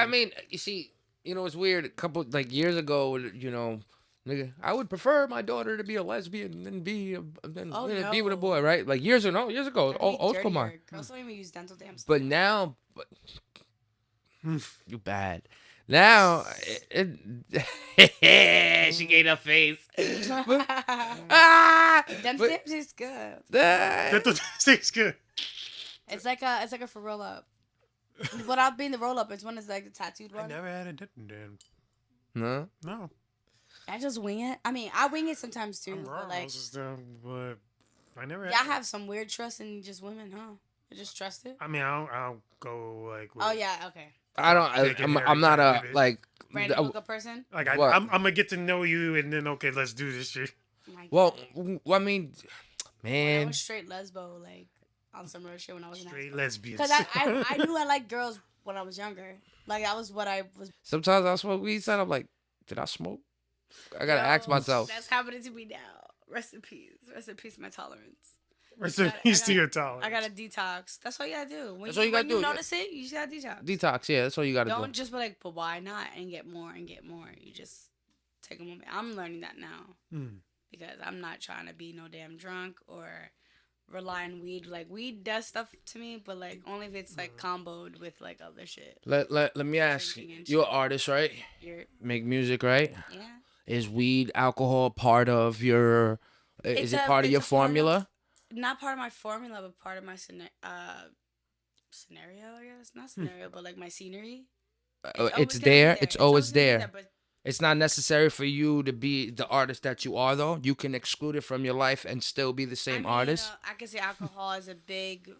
I mean, you see, it's weird. A couple like years ago, nigga, I would prefer my daughter to be a lesbian than Oh be with a boy, no, right? Like years ago, that'd be old school mind. dirtier. Girls don't even use dental dams no But more. now, you bad. Now, she gave her face. but Them but stamps is good. uh, That tastes good. It's like a for roll up. Without being the roll up, it's one is like the tattooed I one. never had a dental dam. no. No, I just wing it. I mean, I wing it sometimes I'm too. But wrong. I like, was just but I never y'all had. have some weird trust in just women, huh? You just trust it. I mean, I don't go like with Oh yeah, okay. I don't. taking I'm every not time a with it. like. Random hookup person. Like What? I'm gonna get to know you, and then okay, let's do this shit. Oh my Well, god. I mean, When I man. was straight lesbo, like on some real shit when I was in high Straight school. lesbians. Cause I knew I liked girls when I was younger. Like that was what I was. Sometimes I smoke weed, son. I'm like, did I smoke? I gotta ask Yo, myself. that's happening to me now. Rest in peace. Rest in peace, my tolerance. Rest I in got, I peace to got, your tolerance. I got to detox. That's all you gotta do. When That's you, all you gotta when you do. notice it, you just gotta detox. Detox, yeah, that's all you gotta do. Don't just be like, but why not? And get more and get more. You just take a moment. I'm learning that now Mm. because I'm not trying to be no damn drunk or rely on weed. Like weed does stuff to me, but like only if it's like comboed with like other shit. Let me ask you. Drinking and You're an shit. artist, right? You're Make music, right? yeah. Is weed, alcohol part of your? Is it part of It's your a part of formula? not part of my formula, but part of my scenario. I guess not scenario, but like my scenery. It's It's always gonna be there. there. It's It's always always gonna be there. there. But It's not necessary for you to be the artist that you are, though. You can exclude it from your life and still be the I same mean, artist. I can say alcohol is a big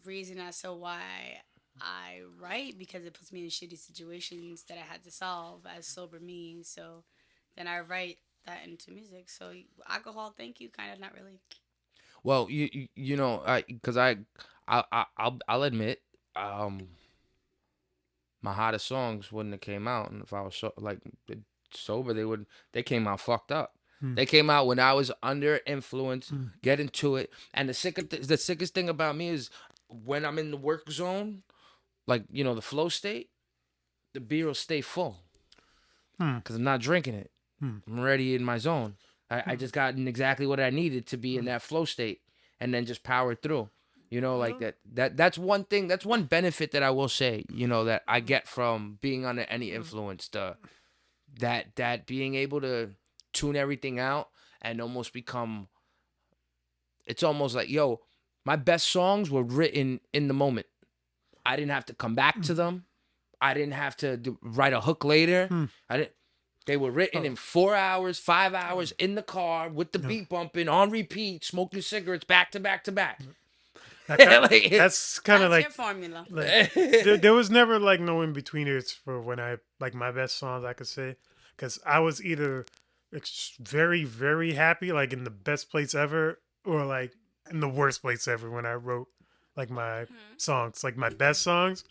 reason as to why I write because it puts me in shitty situations that I had to solve as sober me. So then I write that into music. So alcohol, thank you, kind of not really. Well, I because I'll admit, my hottest songs wouldn't have came out, and if I was sober, they came out fucked up. Hmm. They came out when I was under influence, Hmm. getting to it, and the sickest thing about me is when I'm in the work zone, like the flow state, the beer will stay full Hmm. because I'm not drinking it. Hmm. I'm already in my zone. I just gotten exactly what I needed to be in that flow state, and then just powered through. Like that's one thing. That's one benefit that I will say. That I get from being under any influence. That being able to tune everything out and almost become. It's almost like my best songs were written in the moment. I didn't have to come back to them. I didn't have to write a hook later. Hmm. I didn't. They were written in 4 hours, 5 hours in the car with the beat bumping on repeat, smoking cigarettes back to back to back. That's kind of That's like, your formula. there was never like no in betweeners for when I like my best songs I could say, because I was either very very happy like in the best place ever or like in the worst place ever when I wrote like my songs. Like my best songs,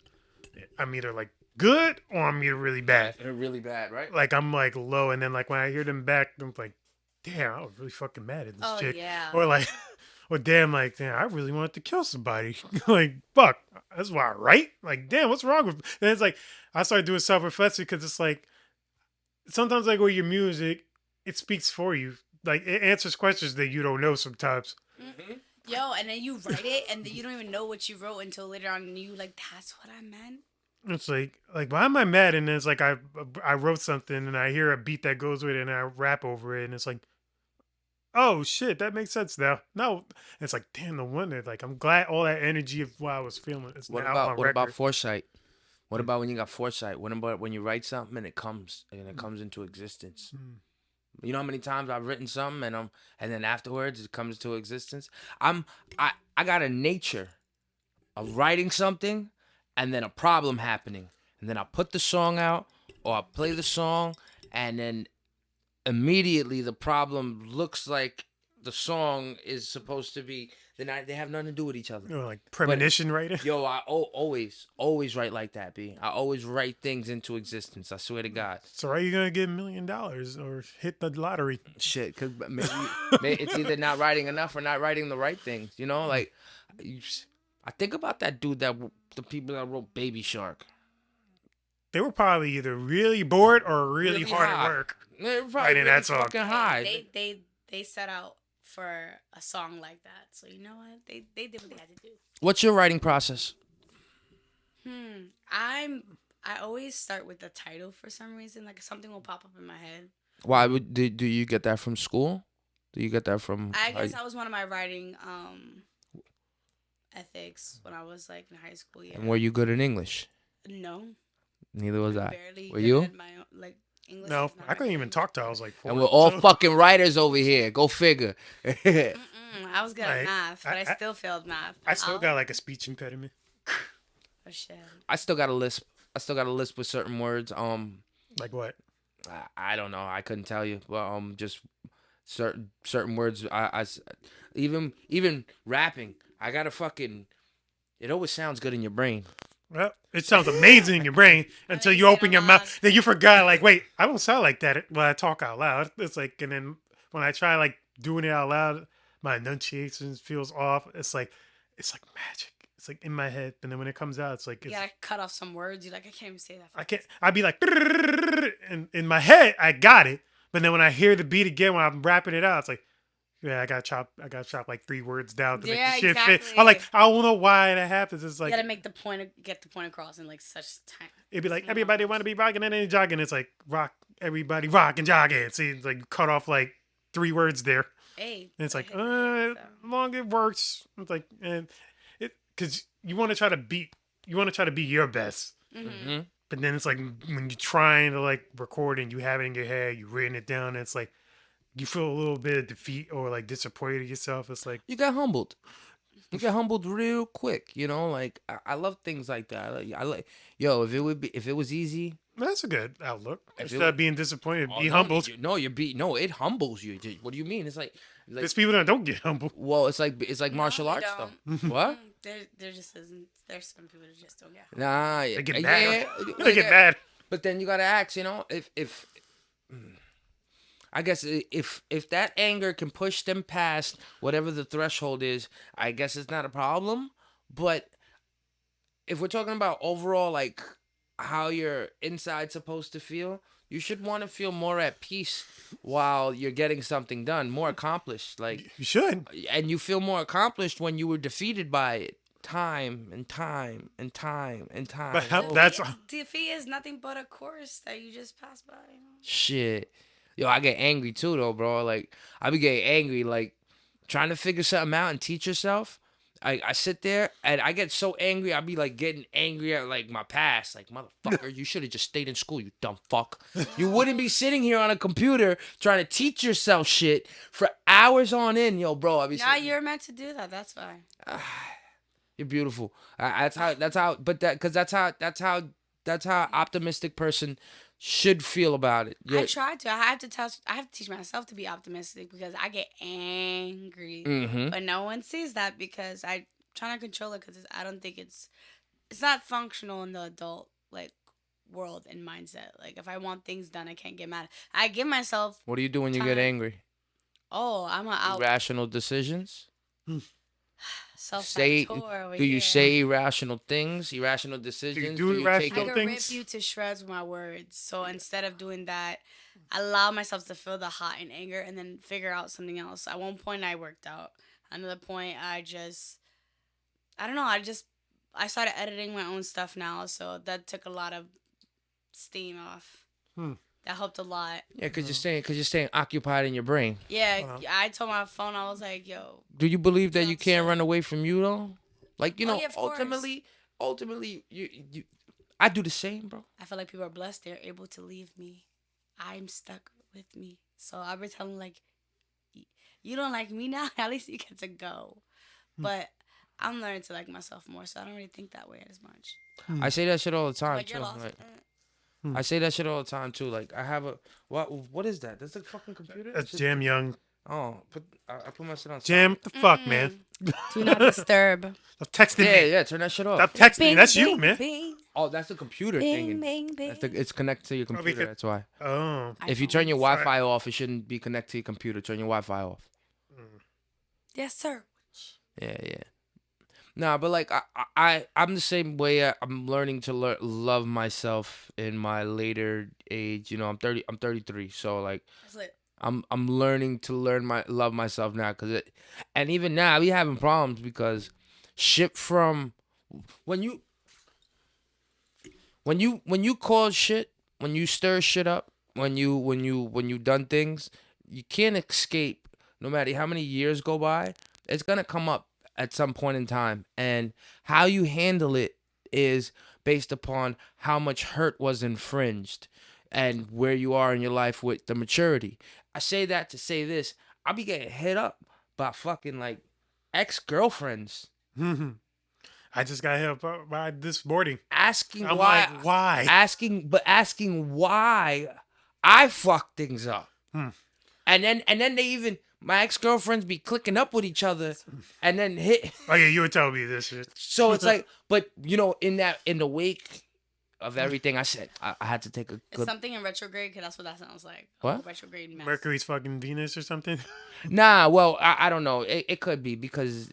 I'm either like good or I'm either really bad. They're really bad, right? Like I'm like low, and then like when I hear them back, I'm like, damn, I was really fucking mad at this Oh chick, yeah. or like. Or damn, like damn, I really wanted to kill somebody. Like fuck, that's why I write. Like damn, what's wrong with? And it's like I started doing self reflection because it's like sometimes like with your music, it speaks for you. Like it answers questions that you don't know sometimes. Mm-hmm. Yo, and then you write it, and then you don't even know what you wrote until later on, and you like, that's what I meant. It's like why am I mad? And then it's like I wrote something and I hear a beat that goes with it and I rap over it and it's like oh shit, that makes sense now. No, it's like damn, no wonder. Like I'm glad all that energy of what I was feeling is now out on What about record. foresight? What about when you got foresight? What about when you write something and it comes into existence? Mm. You know how many times I've written something and then afterwards it comes to existence. I got a nature of writing something and then a problem happening, and then I put the song out or I play the song, and then immediately the problem looks like the song is supposed to be. They have nothing to do with each other. You know, like premonition writing. Yo, I always write like that, B. I always write things into existence. I swear to God. So are you gonna get $1 million or hit the lottery? Shit, because maybe it's either not writing enough or not writing the right things. Like I think about that dude the people that wrote Baby Shark. they were probably either really bored or really, Really hard high. at work. They're probably Writing really that song. fucking high. They set out for a song like that. So you know what? They did what they had to do. What's your writing process? I always start with the title for some reason. Like something will pop up in my head. Why would do you get that from school? Do you get that from? I guess that was one of my writing ethics when I was like in high school. Yeah. And were you good in English? No. Neither was I'm I. barely Were good you? at my own, like English. No, is not I couldn't my even thing. talk till I was like 4. And we're all so- fucking writers over here. Go figure. I was good at Like, math, but I still failed math. I still got like a speech impediment. Oh shit. I still got a lisp. With certain words. Like what? I don't know. I couldn't tell you. Well, just certain words. Even rapping. I gotta fucking. It always sounds good in your brain. Well, it sounds amazing in your brain until you you say it open out your loud. mouth. Then you forgot, like, wait, I don't sound like that when I talk out loud. It's like, and then when I try like doing it out loud, my enunciation feels off. It's like magic. It's like in my head, and then when it comes out, it's like You gotta cut off some words. You're like, I can't even say that. I can't. I'd be like, and in my head, I got it, but then when I hear the beat again, when I'm rapping it out, it's like, yeah, I got chop like 3 words down to make the shit fit. exactly. I'm like, I don't know why that happens. It's You like gotta make get the point across in like such time. it'd be like everybody want to be rocking and then jogging. It's like rock, everybody rock and jogging. See, it's like you cut off like 3 words there. Hey. And it's like, so. long it works. It's like, and it because you want to try to beat your best. Mm-hmm. But then it's like when you're trying to like record and you have it in your head, you've written it down, and it's like you feel a little bit of defeat or like disappointed in yourself. It's like You get humbled. You get humbled real quick. You know, like I love things like that. I like yo. If it was easy. that's a good outlook. If Instead it- of being disappointed, Oh, be no, humbled. it humbles you. What do you mean? It's like There's people that don't get humbled. well, it's like martial they arts don't. though. What? There just isn't. There's some people that just don't get. Nah, They get yeah, mad. They get mad. But then you gotta ask, you know, if I guess if that anger can push them past whatever the threshold is, I guess it's not a problem. But if we're talking about overall, like how your inside's supposed to feel, you should want to feel more at peace while you're getting something done, more accomplished. Like, You should. and you feel more accomplished when you were defeated by it time and time and time and time. But how- over. that's Defeat is nothing but a course that you just pass by. You know? Shit. Yo, I get angry too though, bro. Like I be getting angry, like trying to figure something out and teach yourself. I sit there and I get so angry, I be like getting angry at like my past. Like, motherfucker, you should have just stayed in school, you dumb fuck. You wouldn't be sitting here on a computer trying to teach yourself shit for hours on end, yo, bro. I be Nah, sitting- you're meant to do that. That's why. You're beautiful. That's how optimistic person should feel about it. I try to. I have to teach myself to be optimistic because I get angry, Mm-hmm. but no one sees that because I try to control it because I don't think it's not functional in the adult like world and mindset. Like if I want things done, I can't get mad. I give myself. What do you do when you get Time. angry? Oh, I'm a out Irrational decisions? self-saboteur over Do you here. say irrational things, irrational decisions? do you irrational take I it? can things? rip you to shreds with my words. So instead of doing that, I allow myself to feel the hot and anger and then figure out something else. At one point, I worked out. Another point, I don't know. I started editing my own stuff now. So that took a lot of steam off. That helped a lot. Yeah, cause you're staying occupied in your brain. Yeah, Wow. I told my phone, I was like, yo, Do you believe that you That's can't it. run away from you though? Like Oh, yeah, of course. ultimately, you, I do the same, bro. I feel like people are blessed. They're able to leave me. I'm stuck with me. So I be telling them, like, you don't like me now? At least you get to go. But I'm learning to like myself more, so I don't really think that way as much. I say that shit all the time Like, you're too. lost. Like, I say that shit all the time too. Like I have a what is that? That's a fucking computer. That's Shit- Jam Young. Oh, I put my shit on. Jam, what the fuck, man? Do not disturb. Stop texting Yeah, me. yeah. Turn that shit off. Stop texting me. That's you, man. Bing, Oh, that's the computer bing, thing. bing, bing. It's connected to your computer. because- That's why. Oh. If you turn your iPhones. Wi-Fi off, it shouldn't be connected to your computer. Turn your Wi-Fi off. Yes, sir. Yeah, yeah. Nah, but like I'm the same way. I'm learning to love myself in my later age. You know, I'm 33, so like That's lit. I'm learning to love myself now, and even now we having problems because shit from when you when you cause shit, when you stir shit up, when you done things, you can't escape. No matter how many years go by, it's gonna come up at some point in time, and how you handle it is based upon how much hurt was infringed and where you are in your life with the maturity. I say that to say this: I'll be getting hit up by fucking like ex-girlfriends I just got hit up by this morning. asking I'm why, like, why? asking why I fuck things up. Hmm. And then they even my ex-girlfriends be clicking up with each other and then hit. Oh yeah, you were telling me this shit. So it's like, but in the wake of everything I said, I had to take a It's good. something in retrograde, because that's what that sounds like. What? Retrograde mess. Mercury's fucking Venus or something. Nah, well, I don't know. It could be because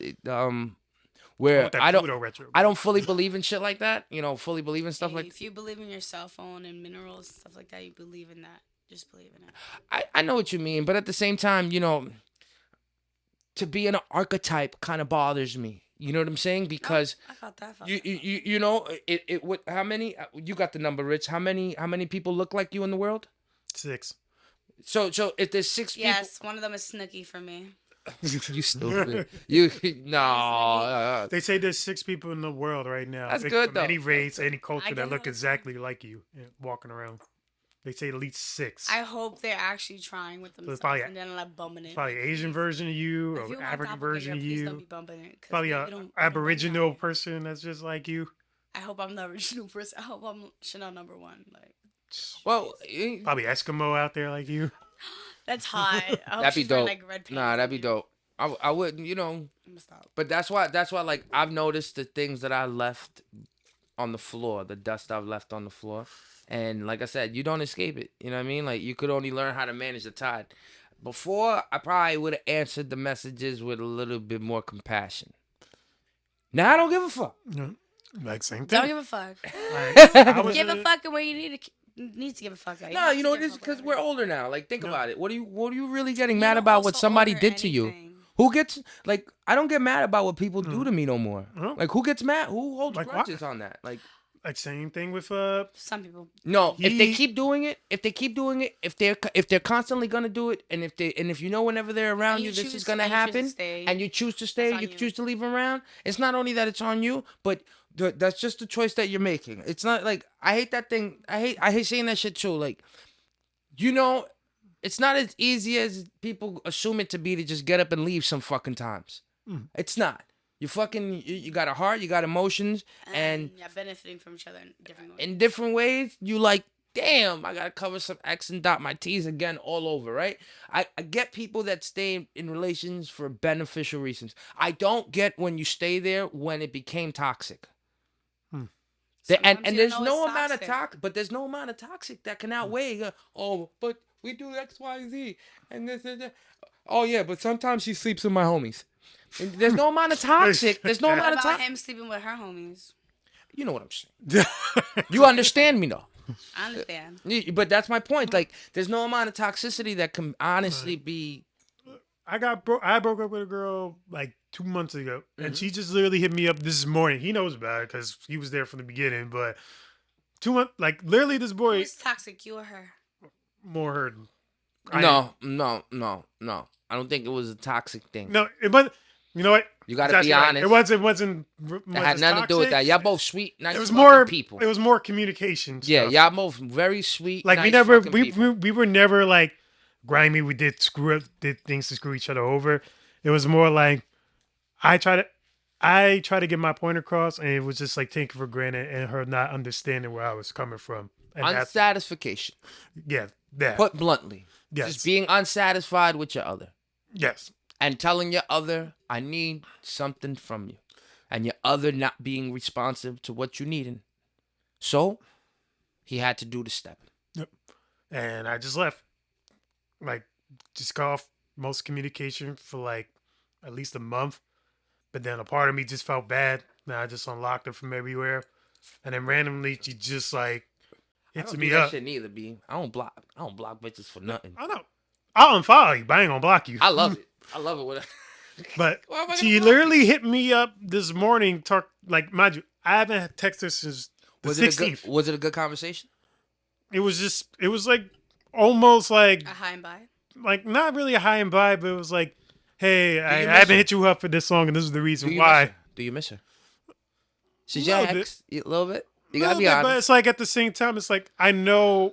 where With that Pluto retro. I don't fully believe in shit like that. Fully believe in stuff Hey, like. if you believe in your cell phone and minerals and stuff like that, you believe in that. Just believe in it. I know what you mean, but at the same time, to be an archetype kind of bothers me. You know what I'm saying? Because I felt that. you know it what how many you got the number, Rich? How many people look like you in the world? 6. So if there's six Yes, one of them is Snooki for me. people, you stupid. You no. They say there's 6 people in the world right now. That's good, from any though. race, any culture get that it look all the exactly like you walking around. They say at least 6. I hope they're actually trying with themselves probably- and then like bumping it. Probably like, Asian version of you if you or want African doppelganger, version of please don't you. be bumping it. 'Cause Probably we a don't bump Aboriginal that. person that's just like you. I hope I'm the original person. I hope I'm Chanel number 1. Like Well, Probably Eskimo out there like you. that's hot. I hope that'd be she's wearing, dope. like red pants. Nah, that'd be and- dope. I wouldn't, I'm gonna stop. but that's why like I've noticed the things that I left on the floor, the dust I've left on the floor. And like I said, you don't escape it. You know what I mean? Like you could only learn how to manage the tide. Before, I probably would have answered the messages with a little bit more compassion. Now I don't give a fuck. Like same Don't thing. give a fuck. I was Give in a fuck where you need to give a fuck. At. No, have you to know give it a is fuck because wherever. we're older now. Like think No. about it. What are you really getting You mad don't about what also somebody owe her did to you? anything. Who gets like I don't get mad about what people do to me no more. Huh? Like who gets mad? Who holds Like what? grudges on that? Like like same thing with Some people. no, if they He- keep doing it, if they're constantly gonna do it, and if you know whenever they're around And you, you this choose- is gonna and you choose to happen, stay, and you choose to stay, on you you. choose to leave them around. It's not only that it's on you, but that's just the choice that you're making. It's not like I hate that thing. I hate saying that shit too. Like, it's not as easy as people assume it to be to just get up and leave some fucking times. It's not. You got a heart, you got emotions, and yeah, benefiting from each other in different ways. in different ways, you like, damn, I gotta cover some X and dot my T's again all over, right? I get people that stay in relations for beneficial reasons. I don't get when you stay there when it became toxic. Sometimes And you there's don't know no it's amount of toxic. but there's no amount of toxic that can outweigh. But we do X, Y, Z, and this and that. Oh yeah, but sometimes she sleeps with my homies. And there's no amount of toxic. There's no What amount of about toxic. him sleeping with her homies? You know what I'm saying. You understand me though. I understand. But that's my point. Like, there's no amount of toxicity that can honestly be. I broke up with a girl like 2 months ago, Mm-hmm. and she just literally hit me up this morning. He knows about it because he was there from the beginning. But 2 months, like literally, this boy Who's toxic, you or her? more hurt. No. I don't think it was a toxic thing. No, but you know what? You gotta That's be right. honest. It wasn't. It had nothing to do with that. Y'all both sweet, nice It was fucking more people. It was more communication. Yeah, stuff. y'all both very sweet. Like nice we never fucking we, people. we were never like grimy. We did things to screw each other over. It was more like I try to get my point across, and it was just like taken for granted and her not understanding where I was coming from. And that's Unsatisfaction. yeah, that Put bluntly. yes, Just being unsatisfied with your other. yes, And telling your other, I need something from you. And your other not being responsive to what you needing. So, he had to do the step. yep. And I just left, like, just cut off most communication for like at least a month. But then a part of me just felt bad. And I just unlocked her from everywhere. And then randomly she just like I hits don't do me that up. shit neither, B. I don't block. I don't block bitches for nothing. I know. I'll unfollow you, but I ain't gonna block you. I love it. I love it. When But Why am I gonna she block literally hit me up this morning. Talk like, mind you, I haven't texted her since the Was it a good? 16th. Was it a good conversation? It was like almost like A high and by. not really a high and by, but it was like, hey, you I miss haven't her? hit you up for this song, and this is the Do reason you why. miss her? Do you miss her? She's your Little bit. ex. A little bit. You Little gotta be bit, but honest. it's like at the same time, it's like I know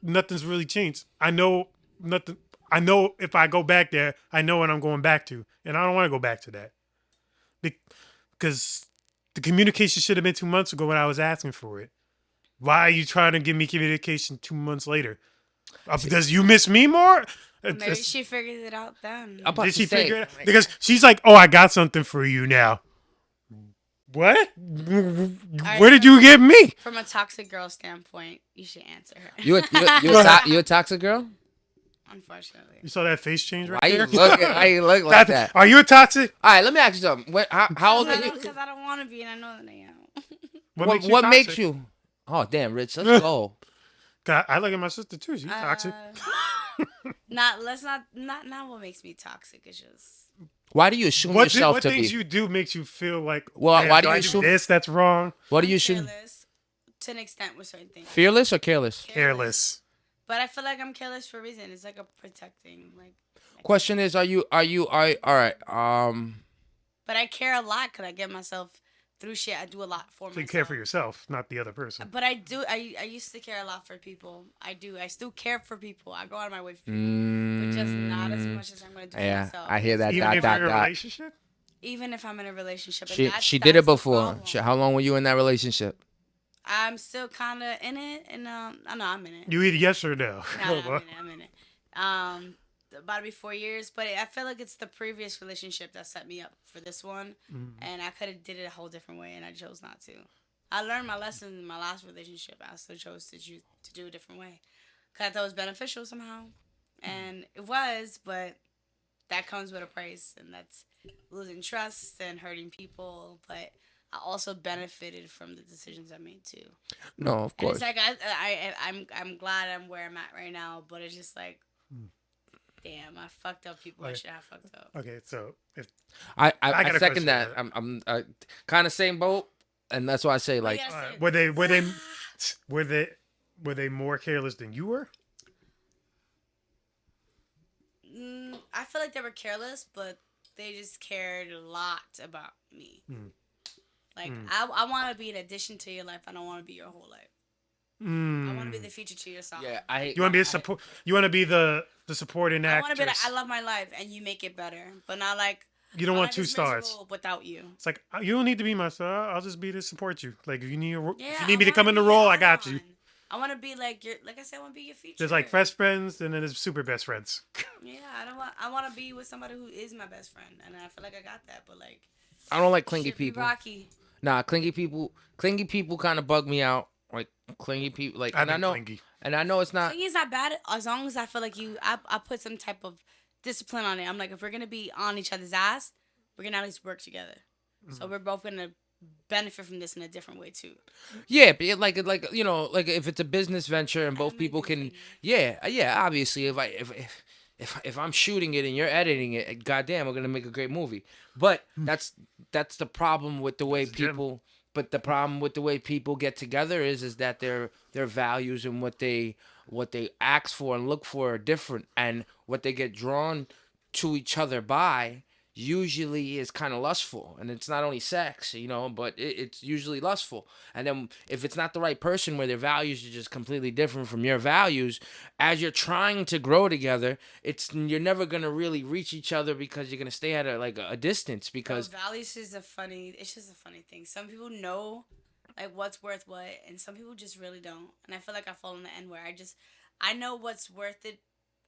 nothing's really changed. I know nothing. I know if I go back there, I know what I'm going back to, and I don't want to go back to that because the communication should have been 2 months ago when I was asking for it. Why are you trying to give me communication 2 months later? Does you miss me more? Maybe she figured it out then. I'm about Did to she say, figure it out? Because she's like, oh, I got something for you now. What? Where did you get me? From a toxic girl standpoint, you should answer her. you a toxic girl? Unfortunately. You saw that face change right Why you there? looking? Why you look like that? Are you a toxic? All right, let me ask you something. How old are you? Because I don't want to be, and I know that I am. What makes you? Oh damn, Rich, let's go. God, I look at my sister too. She's toxic. Not what makes me toxic. It's just Why do you assume What yourself what to things be? you do makes you feel like? Well, "Man, why do you I assume- this? That's wrong. What do you I'm assume? careless to an extent with certain things. Fearless or careless? Careless. But I feel like I'm careless for a reason. It's like a protecting, like. Question is, are you all right? But I care a lot because I get myself through shit. I do a lot for So you myself. care for yourself, not the other person. But I do. I used to care a lot for people. I do. I still care for people. I go out of my way for people, but just not as much as I'm gonna do for Yeah, myself. I hear that. Even if dot, you're in a dot. relationship. Even if I'm in a relationship, and She that's did it the before. problem. How long were you in that relationship? I'm still kind of in it, and I know I'm in it. You either yes or no. I'm in it. About to be 4 years, but I feel like it's the previous relationship that set me up for this one, and I could have did it a whole different way, and I chose not to. I learned my lesson in my last relationship. I still chose to do a different way, cause I thought it was beneficial somehow, and it was, but that comes with a price, and that's losing trust and hurting people. But I also benefited from the decisions I made too. No, of And course. it's like I'm glad I'm where I'm at right now, but it's just like, damn, I fucked up people I should have fucked up. Okay, so if I got a second question. that. I'm kind of same boat, and that's why I say like Yes. were they more careless than you were? I feel like they were careless, but they just cared a lot about me. Like I want to be an addition to your life. I don't want to be your whole life. I want to be the future to your song. yeah. You want to be a support. You want to be the supporting I actress. want to be like, I love my life, and you make it better, but not like You don't my want life 2 is stars. miserable without you. It's like you don't need to be my star. I'll just be to support you. Like if you need Yeah, if you need me to I come in wanna the be role, your I got you. icon. I want to be like your, like I said, I want to be your future. There's like best friends, and then there's super best friends. Yeah, I want to be with somebody who is my best friend, and I feel like I got that. But like, I don't like clingy shit be people. rocky. Nah, clingy people kind of bug me out. Like clingy people, like I and I think know, clingy. and I know it's not. Clingy is not bad as long as I feel like I put some type of discipline on it. I'm like, if we're gonna be on each other's ass, we're gonna at least work together. So we're both gonna benefit from this in a different way too. Yeah, but like you know, like if it's a business venture and both make people it can, clingy. yeah, obviously if I'm shooting it and you're editing it, goddamn, we're gonna make a great movie. But that's the problem with the way That's the gem. people. But the problem with the way people get together is that their values and what they ask for and look for are different, and what they get drawn to each other by usually is kind of lustful, and it's not only sex, you know, but it's usually lustful. And then if it's not the right person where their values are just completely different from your values, as you're trying to grow together, you're never gonna really reach each other because you're gonna stay at a distance because Values is it's just a funny thing. Some people know like what's worth what, and some people just really don't. And I feel like I fall in the end where I know what's worth it.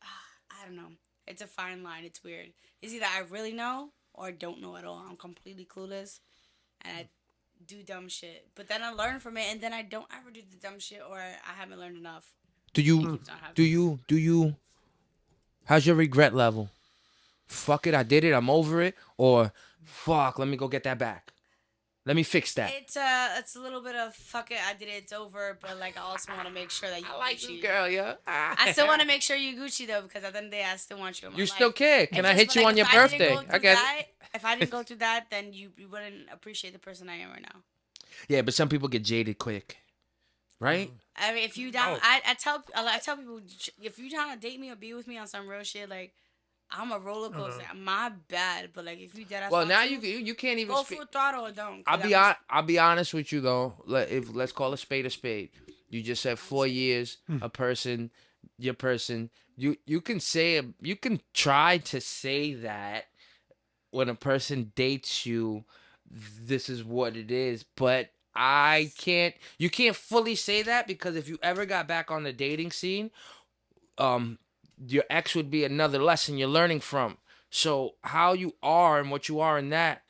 I don't know. It's a fine line. It's weird. It's either I really know or don't know at all. I'm completely clueless, and I do dumb shit. But then I learn from it, and then I don't ever do the dumb shit, or I haven't learned enough. do you how's your regret level? fuck it, I did it, I'm over it, or fuck, let me go get that back. Let me fix that. It's a little bit of fuck it, I did it, it's over, but like I also want to make sure that you I like Gucci. this girl, yo. I still want to make sure you Gucci though, because at the end of the day, I still want you in my You life. still care. It's Can I just, hit but, you like, on your if I didn't birthday? go I through get that, it. if I didn't go through that, then you wouldn't appreciate the person I am right now. Yeah, but some people get jaded quick, right? I mean, if you down, Oh. I tell people if you down to date me or be with me on some real shit, like I'm a roller coaster. My bad, but like if you dead ass Well, want now to, you can't even go speak. full throttle or don't. I'll be honest with you though. Let's call a spade a spade. You just said 4 years. A person, your person. You can say you can try to say that when a person dates you, this is what it is. But I can't. You can't fully say that because if you ever got back on the dating scene, um, your ex would be another lesson you're learning from. So how you are and what you are in that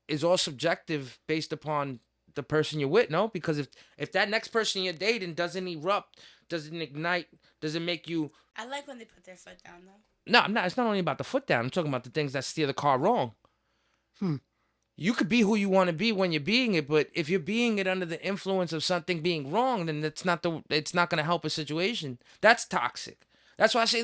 is all subjective based upon the person you're with, no? Because if that next person you're dating doesn't erupt, doesn't ignite, doesn't make you I like when they put their foot down though. no, I'm not. It's not only about the foot down. I'm talking about the things that steer the car wrong. You could be who you want to be when you're being it, but if you're being it under the influence of something being wrong, then it's not gonna help a situation. That's toxic. That's why I say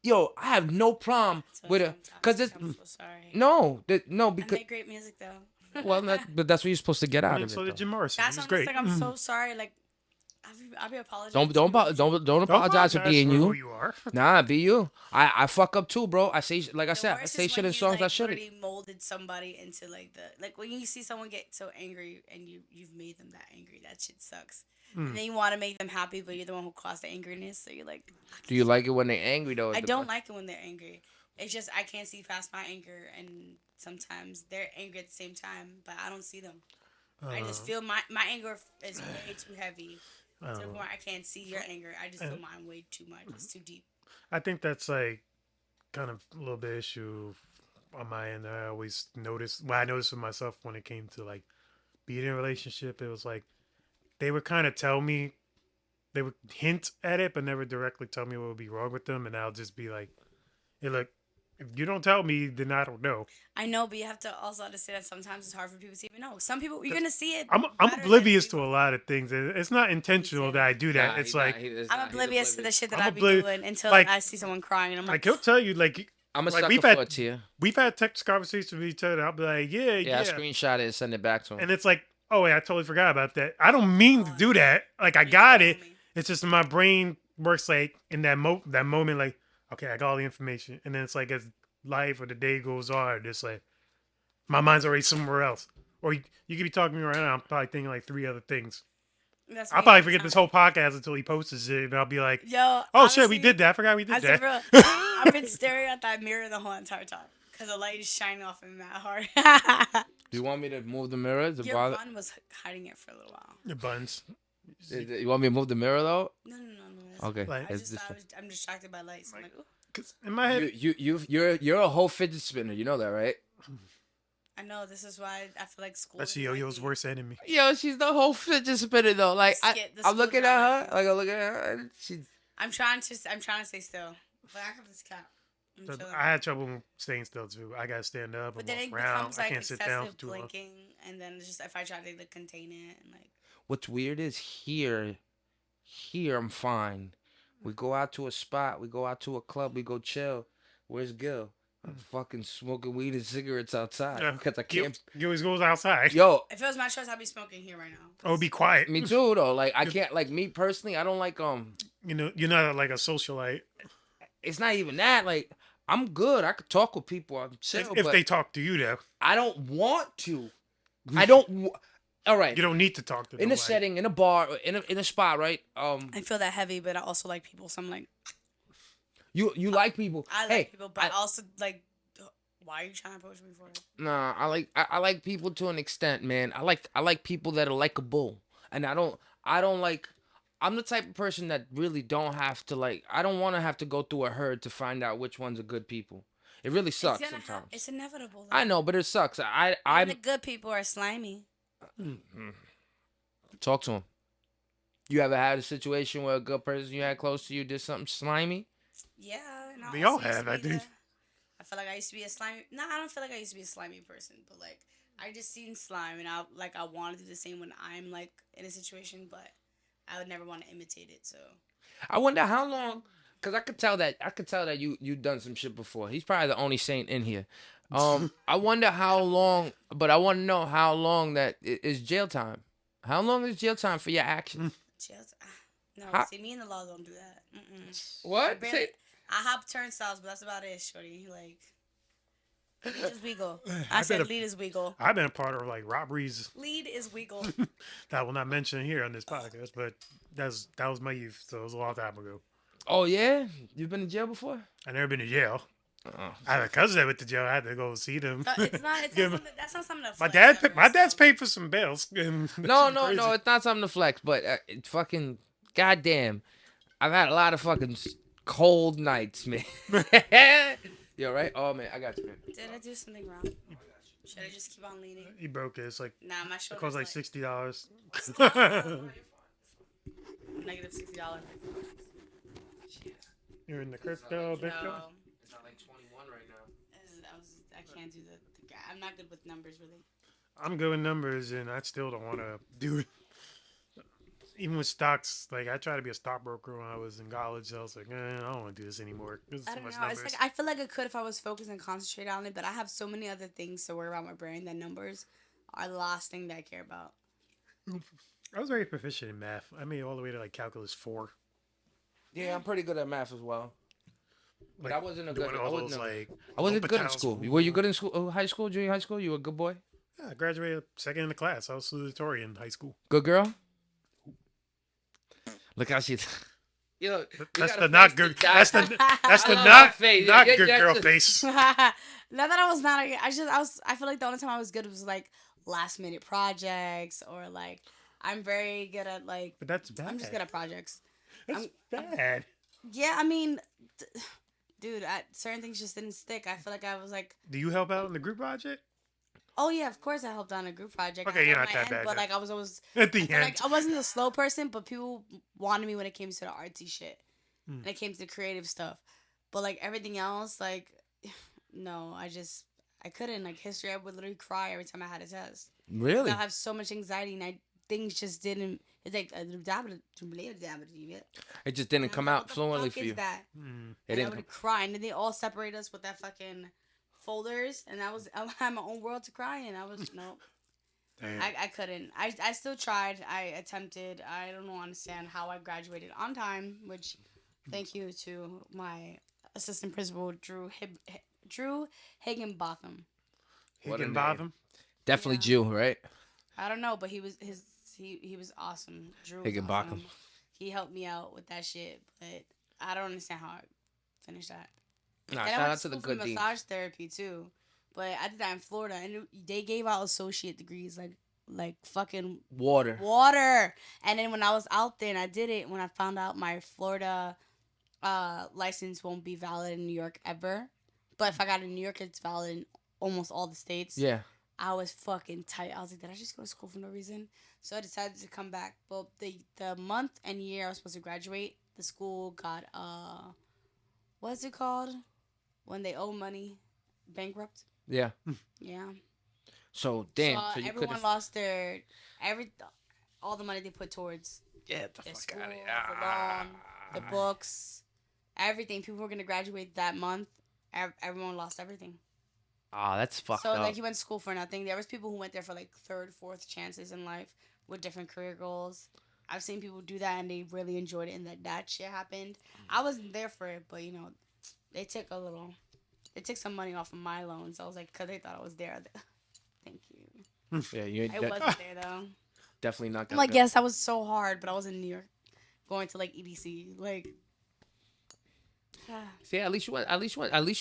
I have no problem So with a because it's I'm so sorry. no I because make great music though. well but that's what you're supposed to get out And of it. so did Though. Jim Morrison. That's He's what I'm great. just like. I'm so sorry. Like I'll be apologizing. Don't apologize for being for you. who you are. Nah, be you. I fuck up too, bro. I say like I The said, I worst say is shit when in you songs I like shouldn't. literally molded somebody into like when you see someone get so angry and you've made them that angry. That shit sucks. And then you want to make them happy, but you're the one who caused the angerness. So you're like, Do you like it when they're angry though? I don't like it when they're angry. It's just I can't see past my anger, and sometimes they're angry at the same time, but I don't see them. I just feel my anger is way too heavy. To the point I can't see your anger. I just feel mine way too much. It's too deep. I think that's like kind of a little bit issue on my end. I always noticed. Well, I noticed for myself when it came to like being in a relationship. It was like they would kind of tell me, they would hint at it, but never directly tell me what would be wrong with them, and I'll just be like, "Hey, look, if you don't tell me, then I don't know." I know, but you have to also understand that sometimes it's hard for people to even know. Some people you're gonna see it. I'm better than oblivious to people. a lot of things, and it's not intentional that I do that. It's like I'm oblivious to the shit that I'm I be oblivious. doing until Like- I see someone crying, and I'm like, he'll tell you like I'm a like, sucker we've for had- a tear. we've had text conversations with each other. I'll be like, yeah, Yeah, I screenshot it and send it back to him. and it's like, oh wait, I totally forgot about that. I don't mean to Oh, do that. Like I you got know it. me. It's just my brain works like in that moment, like, okay, I got all the information, and then it's like as life or the day goes on, it's like my mind's already somewhere else. Or you could be talking to me right now. I'm probably thinking like 3 other things. That's I'll me probably every forget this time. whole podcast until he posts it, and I'll be like, Yo, oh shit, we honestly, did that. I forgot we did I said, that. bro, I've been staring at that mirror the whole entire time because the light is shining off in that hard. Do you want me to move the mirror to Your bother? bun was hiding it for a little while. Your buns. You want me to move the mirror though? No. It's Okay. Like- I It's just this thought I'm distracted by lights. I'm like, ooh. Cause in my head, you're a whole fidget spinner. You know that, right? I know this is why I feel like school. that's doesn't like Yo-Yo's me. worst enemy. Yo, she's the whole fidget spinner though. Like The I'm school looking don't at like her. Like I'm looking at her. And she. I'm trying to stay still, but I have this cat. I'm So chilling. I had trouble staying still too. I gotta stand up But and then walk it around. becomes I like can't sit down for excessive too long. blinking, and then it's just if I try to like, contain it and like. What's weird is here I'm fine. We go out to a spot. We go out to a club. We go chill. Where's Gil? I'm fucking smoking weed and cigarettes outside Yeah. because I He can't. he always goes outside. Yo, If it was my choice, I'd be smoking here right now. Oh, be quiet. me too though. Like I can't. Like me personally, I don't like You know, you're not like a socialite. It's not even that. Like I'm good. I could talk with people. I'm chill. If but they talk to you, though, I don't want to. I don't. All right. you don't need to talk to In a nobody. setting, in a bar, in a spot, right? I feel that heavy, but I also like people. So I'm like, you like people. I like Hey, people, but I also like. Why are you trying to approach me for it? Nah, I like people to an extent, man. I like people that are likable, and I don't like. I'm the type of person that really don't have to like. I don't want to have to go through a herd to find out which ones are good people. It really sucks sometimes. It's inevitable. I know, but it sucks. Even I'm the good people are slimy. talk to him. You ever had a situation where a good person you had close to you did something slimy? Yeah, and I We all also used have, to I be think. the- I feel like I used to be a slimy. No, I don't feel like I used to be a slimy person, but like I just seen slime, and I want to do the same when I'm like in a situation, but I would never want to imitate it. So I wonder how long, cause I could tell that you done some shit before. He's probably the only saint in here. I wonder how long, but I want to know how long that is jail time. How long is jail time for your actions? just no. How, See, me and the law don't do that. I what? barely. I hop turnstiles, but that's about it, shorty. Like lead is wiggle. I I've said been lead is wiggle. I've been a part of like robberies Lead is wiggle. that I will not mention here on this podcast, but that was my youth, so it was a long time ago. Oh yeah, you've been in jail before? I never been to jail. Oh. I had a cousin that went to jail. I had to go see them. It's not. It's not Give 'em- something, that's not something to my flex dad, ever, my dad's so. paid for some bails. And No, that's no, crazy. no. It's not something to flex, but it's fucking goddamn. I've had a lot of fucking cold nights, man. Yo, right? Oh man, I got you, man. Did I do something wrong? Should I just keep on leaning? He broke it. It's like Nah, my it shoulder's costs like like $60. negative $60. You're in the crypto, Bitcoin. No, It's not like 21 right now. I can't do I'm not good with numbers really. I'm good with numbers, and I still don't want to do it. Even with stocks, like I tried to be a stockbroker when I was in college. So I was like, I don't want to do this anymore. This is I too don't much know. It's numbers. like I feel like I could if I was focused and concentrate on it, but I have so many other things to worry about my brain that numbers are the last thing that I care about. I was very proficient in math. I made it all the way to like calculus 4. Yeah, I'm pretty good at math as well. But Like, I wasn't a good. doing I all wasn't, those a- like. I wasn't good in L'Hopital's school. rule. Were you good in school? High school, junior high school? You were a good boy. Yeah, I graduated second in the class. I was salutatorian in high school. Good girl. Look how she. Yo, That's the not good. That's the that's the I love not that face. not Yeah, good yeah, girl just- face. Not that I was not. I feel like the only time I was good was like last minute projects or like I'm very good at like. But that's bad. I'm just good at projects. That's I'm- bad. Yeah, I mean, dude, certain things just didn't stick. I feel like I was like, Do you help out in the group project? oh yeah, of course I helped on a group project. Okay, I you're held not my that end, bad but then. like I was always At the I feel end. like I wasn't a slow person, but people wanted me when it came to the artsy shit. And it came to the creative stuff. But like everything else, like no, I couldn't. Like history, I would literally cry every time I had a test. Really? I have so much anxiety and things just didn't it's like It just didn't come out what the fluently fuck for is you. that? It And I didn't. would cry, and then they all separate us with that fucking folders, and I had my own world to cry in. I was no, Damn. I couldn't. I still tried. I attempted. I don't understand how I graduated on time, which thank you to my assistant principal Drew Higginbotham. What a name. Higginbotham. Definitely Yeah. Jew, right? I don't know, but he was awesome. Drew was Higginbotham. awesome. He helped me out with that shit, but I don't understand how I finished that. Nah, And I shout went out to the school for good dean. massage therapy too, but I did that in Florida, and they gave out associate degrees like fucking Water. water. And then when I was out there and I did it, when I found out my Florida license won't be valid in New York ever, but if I got it in New York, it's valid in almost all the states. Yeah. I was fucking tight. I was like, did I just go to school for no reason? So I decided to come back. But the month and year I was supposed to graduate, the school got what's it called? When they owe money, bankrupt. Yeah. Yeah. So damn. So So you could everyone have. lost all the money they put towards Get the their fuck school, out of here. the loan, the books, everything. People were gonna graduate that month. Everyone lost everything. Ah, that's fucked So up. like you went to school for nothing. There was people who went there for like third, fourth chances in life with different career goals. I've seen people do that and they really enjoyed it and that shit happened. I wasn't there for it, but you know, they took some money off of my loans. I was like, cause they thought I was there. Thank you. Yeah, you I wasn't there though. definitely not I'm gonna. like, yes, that was so hard, but I was in New York, going to like EDC, like. See, at least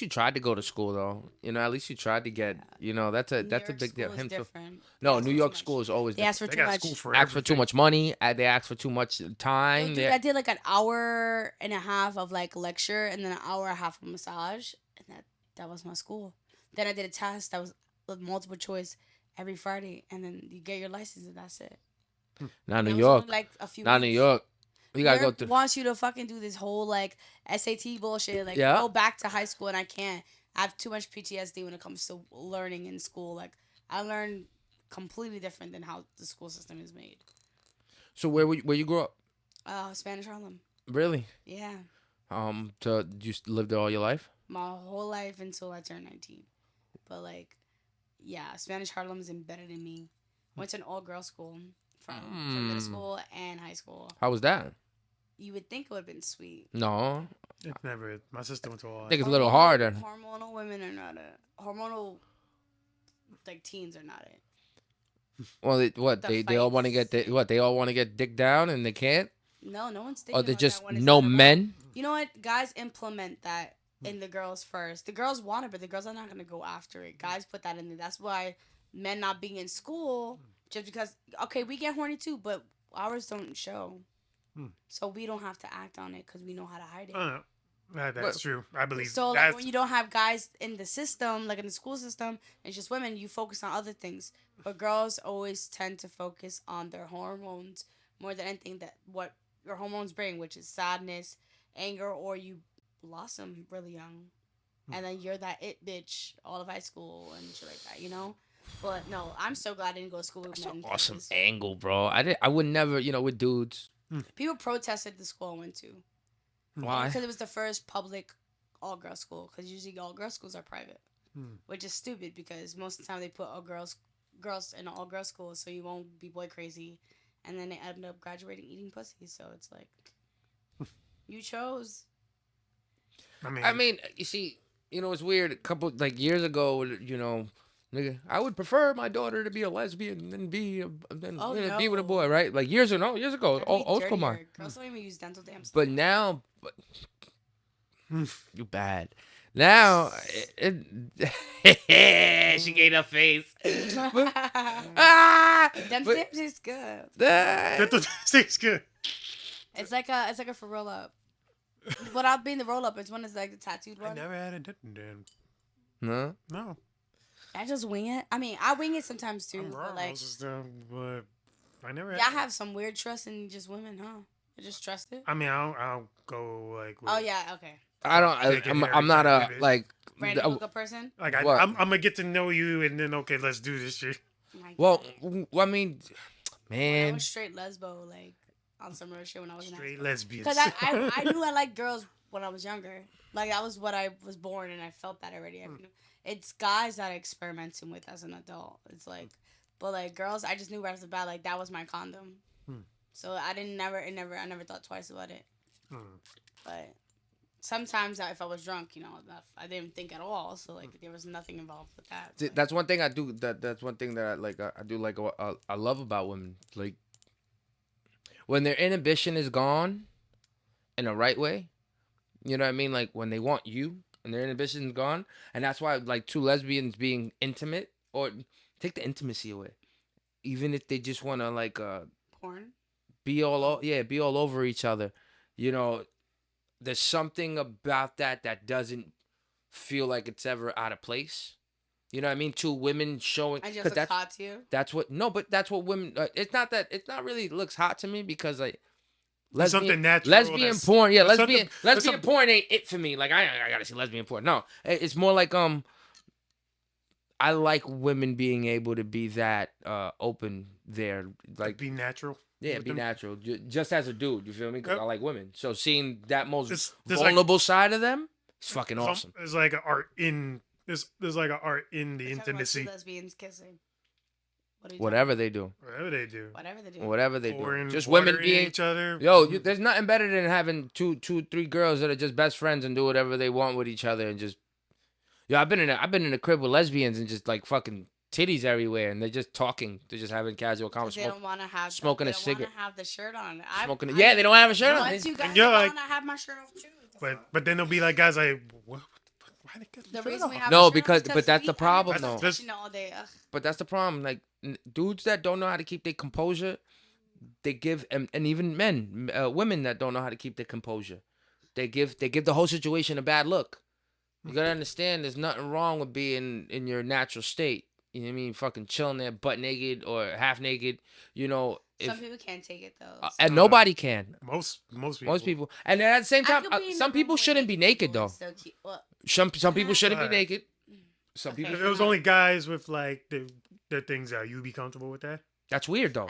you tried to go to school though. You know, at least you tried to get. You know, that's a New big York deal. school is Him too. different. No, They ask New for York too school much. is always They ask different. for They too got much. school for Ask for too everything. much money. They ask for too much time. Dude, I did like an hour and a half of like lecture and then an hour and a half of massage, and that was my school. Then I did a test that was with multiple choice every Friday, and then you get your license, and that's it. Not New That was York. only, like a few Not New weeks. York. You gotta go Europe through. wants you to fucking do this whole like SAT bullshit, like Yeah. go back to high school, and I can't. I have too much PTSD when it comes to learning in school. Like I learned completely different than how the school system is made. So where you grew up? Spanish Harlem. Really? Yeah, You lived there all your life? my whole life until I turned 19. But like, yeah, Spanish Harlem is embedded in me. Went to an all girl school from middle school and high school. How was that? You would think it would have been sweet. No, It's never. My sister went to all. I think it's a little harder. Hormonal women are not it. Hormonal, like teens are not it. Well, they all want to fights. get they all want to get dick down and they can't, No, no one's thinking or they're about just that when it's no not about- men. You know what? Guys implement that in the girls first. The girls want it, but the girls are not going to go after it. Guys put that in there. That's why men not being in school, just because, okay, we get horny too, but ours don't show. So we don't have to act on it because we know how to hide it. That's true. I believe. So That's, like when you don't have guys in the system, like in the school system, it's just women. You focus on other things, but girls always tend to focus on their hormones more than anything that what your hormones bring, which is sadness, anger, or you lost them really young, and then you're that it bitch all of high school and shit like that, you know. But no, I'm so glad I didn't go to school with That's an men. awesome 'cause angle, bro. I would never, with dudes. People protested the school I went to Why? because it was the first public all girl school. Because usually all girl schools are private. Which is stupid because most of the time they put all girls in an all girl school so you won't be boy crazy, and then they end up graduating eating pussy. So it's like you chose. I mean, you see, it's weird. A couple like years ago, nigga, I would prefer my daughter to be a lesbian than be be with a boy, right? Like years ago, They're old school mind. Girls don't even use dental dams. But now, you bad. Now, she gave her face. Dental dams is good. that tastes good. It's like a for roll up. Without being the roll up, it's one that's like the tattooed I one. never had a dam. No. No. I just wing it. I mean, I wing it sometimes too. I'm But wrong. like, But I never. y'all have some weird trust in just women, huh? You just trust it. I mean, I don't go like. With, Oh yeah, okay. I don't. I'm not a like. Random hookup person. Like What? I'm gonna get to know you, and then okay, let's do this shit. My Well, God. I mean, I man. was straight lesbo, like on some real shit when I was in high Straight school. lesbians. Because I knew I liked girls when I was younger. Like that was what I was born, and I felt that already. I knew. It's guys that I experimenting with as an adult. It's like, but like girls, I just knew right off the bat, like that was my condom. So I I never thought twice about it. But sometimes if I was drunk, I didn't think at all. So like there was nothing involved with that. See, that's one thing I do. That's one thing that I like. I do like. I love about women. Like when their inhibition is gone, in a right way. You know what I mean? Like when they want you and their inhibition is gone, and that's why like two lesbians being intimate or take the intimacy away, even if they just want to like Porn. be all over each other. There's something about that doesn't feel like it's ever out of place. You know what I mean? Two women showing, I just because look hot to you. that's what but that's what women. It's not really looks hot to me because like There's something natural. lesbian porn. Yeah, there's lesbian something- porn ain't it for me. Like I gotta see lesbian porn. No, it's more like I like women being able to be that open there, like be natural. yeah, with be them. natural, just as a dude. You feel me? Because Yep. I like women. So seeing that most There's like- vulnerable side of them, it's fucking awesome. There's like an art in there's like an art in the We're talking about two intimacy. lesbians kissing. What are you Whatever they do, Whatever they do. Whatever they do. whatever they do, Pouring just water women in being. each other. There's nothing better than having two, three girls that are just best friends and do whatever they want with each other and just. I've been in a crib with lesbians and just like fucking titties everywhere and they're just talking, they're just having casual They conversation, don't want to have smoking they a don't cigarette. Want to have the shirt on. smoking. Yeah, they don't have a shirt on. Once you guys you're are like- on, I have my shirt off too. But then there'll be like guys like what why they got The shirt reason we off? have No, a shirt because- on but that's we- the problem, I never though. touching it all day. Ugh. But that's the problem. Like dudes that don't know how to keep their composure, they give, and even men, women that don't know how to keep their composure, they give the whole situation a bad look. You gotta understand, there's nothing wrong with being in your natural state. You know what I mean? Fucking chilling there, butt naked or half naked. Some people can't take it though. And nobody can. Most people. Most people, and at the same I time, could be in some the room people with shouldn't be naked people though. and still keep- well, Some people shouldn't be Alright. naked. Some Okay. people. If it was only guys with like their things out, you'd be comfortable with that? That's weird though.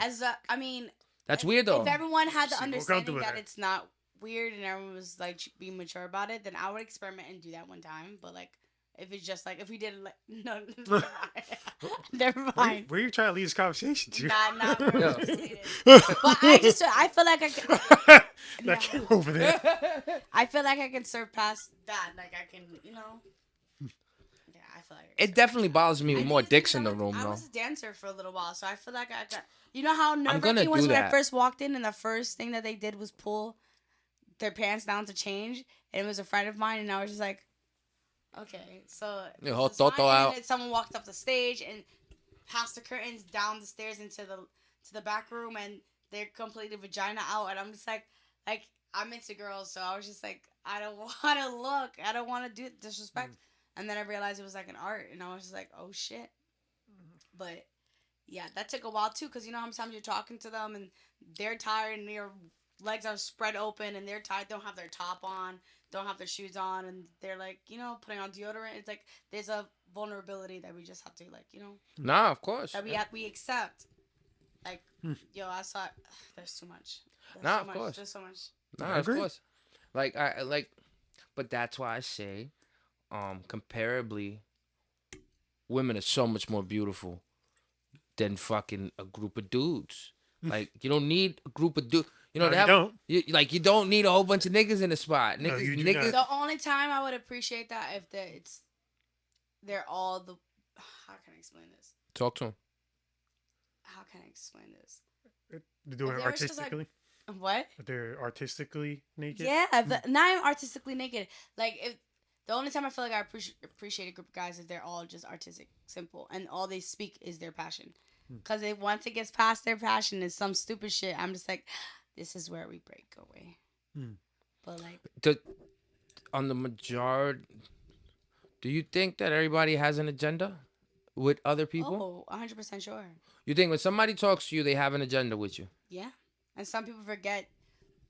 I mean, That's weird though. if everyone had the Super understanding comfortable that with it's not weird and everyone was like being mature about it, then I would experiment and do that one time. But like, if it's just like if we did like no, never mind. Never mind. Where you trying to lead this conversation to? Nah, bro. Yeah. Just leave it. But I feel like I can. That came over there. I feel like I can surpass that. Like I can, you know. Yeah, I feel like I can It definitely bothers me I with think more it's dicks because in the room I though. was a dancer for a little while, so I feel like I got. You know how nerve gonna wracking was do when I that. first walked in, and the first thing that they did was pull their pants down to change, and it was a friend of mine, and I was just like, okay, so Your this whole is fine. toto And out. then someone walked up the stage and past the curtains down the stairs into the back room, and they're completely vagina out, and I'm just like I'm into girls, so I was just like, I don't want to look, I don't want to do disrespect, and then I realized it was like an art, and I was just like, oh shit, but yeah, that took a while too, because you know how many times you're talking to them and they're tired and your legs are spread open and they're tired, don't have their top on, don't have their shoes on, and they're like, you know, putting on deodorant. It's like there's a vulnerability that we just have to like, you know, Nah, of course. that we accept. Like, yo, I saw there's too much. There's Nah, so of much. course. There's so much. Nah, I of agree. course. Like I like, but that's why I say, comparably, women are so much more beautiful than fucking a group of dudes. Like you don't need a group of dudes. You know No, they you have. don't. You don't need a whole bunch of niggas in the spot. No, Niggas, you do niggas. not. The only time I would appreciate that if they're all the. How can I explain this? Talk to him. How can I explain this? They're doing If it they were just, like, artistically. What? They're artistically naked. Yeah, now I'm artistically naked. Like if the only time I feel like I appreciate a group of guys is they're all just artistic, simple, and all they speak is their passion. Because once it gets past their passion, is some stupid shit. I'm just like, this is where we break away. But like, On the majority, do you think that everybody has an agenda with other people? oh, 100% sure. You think when somebody talks to you, they have an agenda with you? Yeah, and some people forget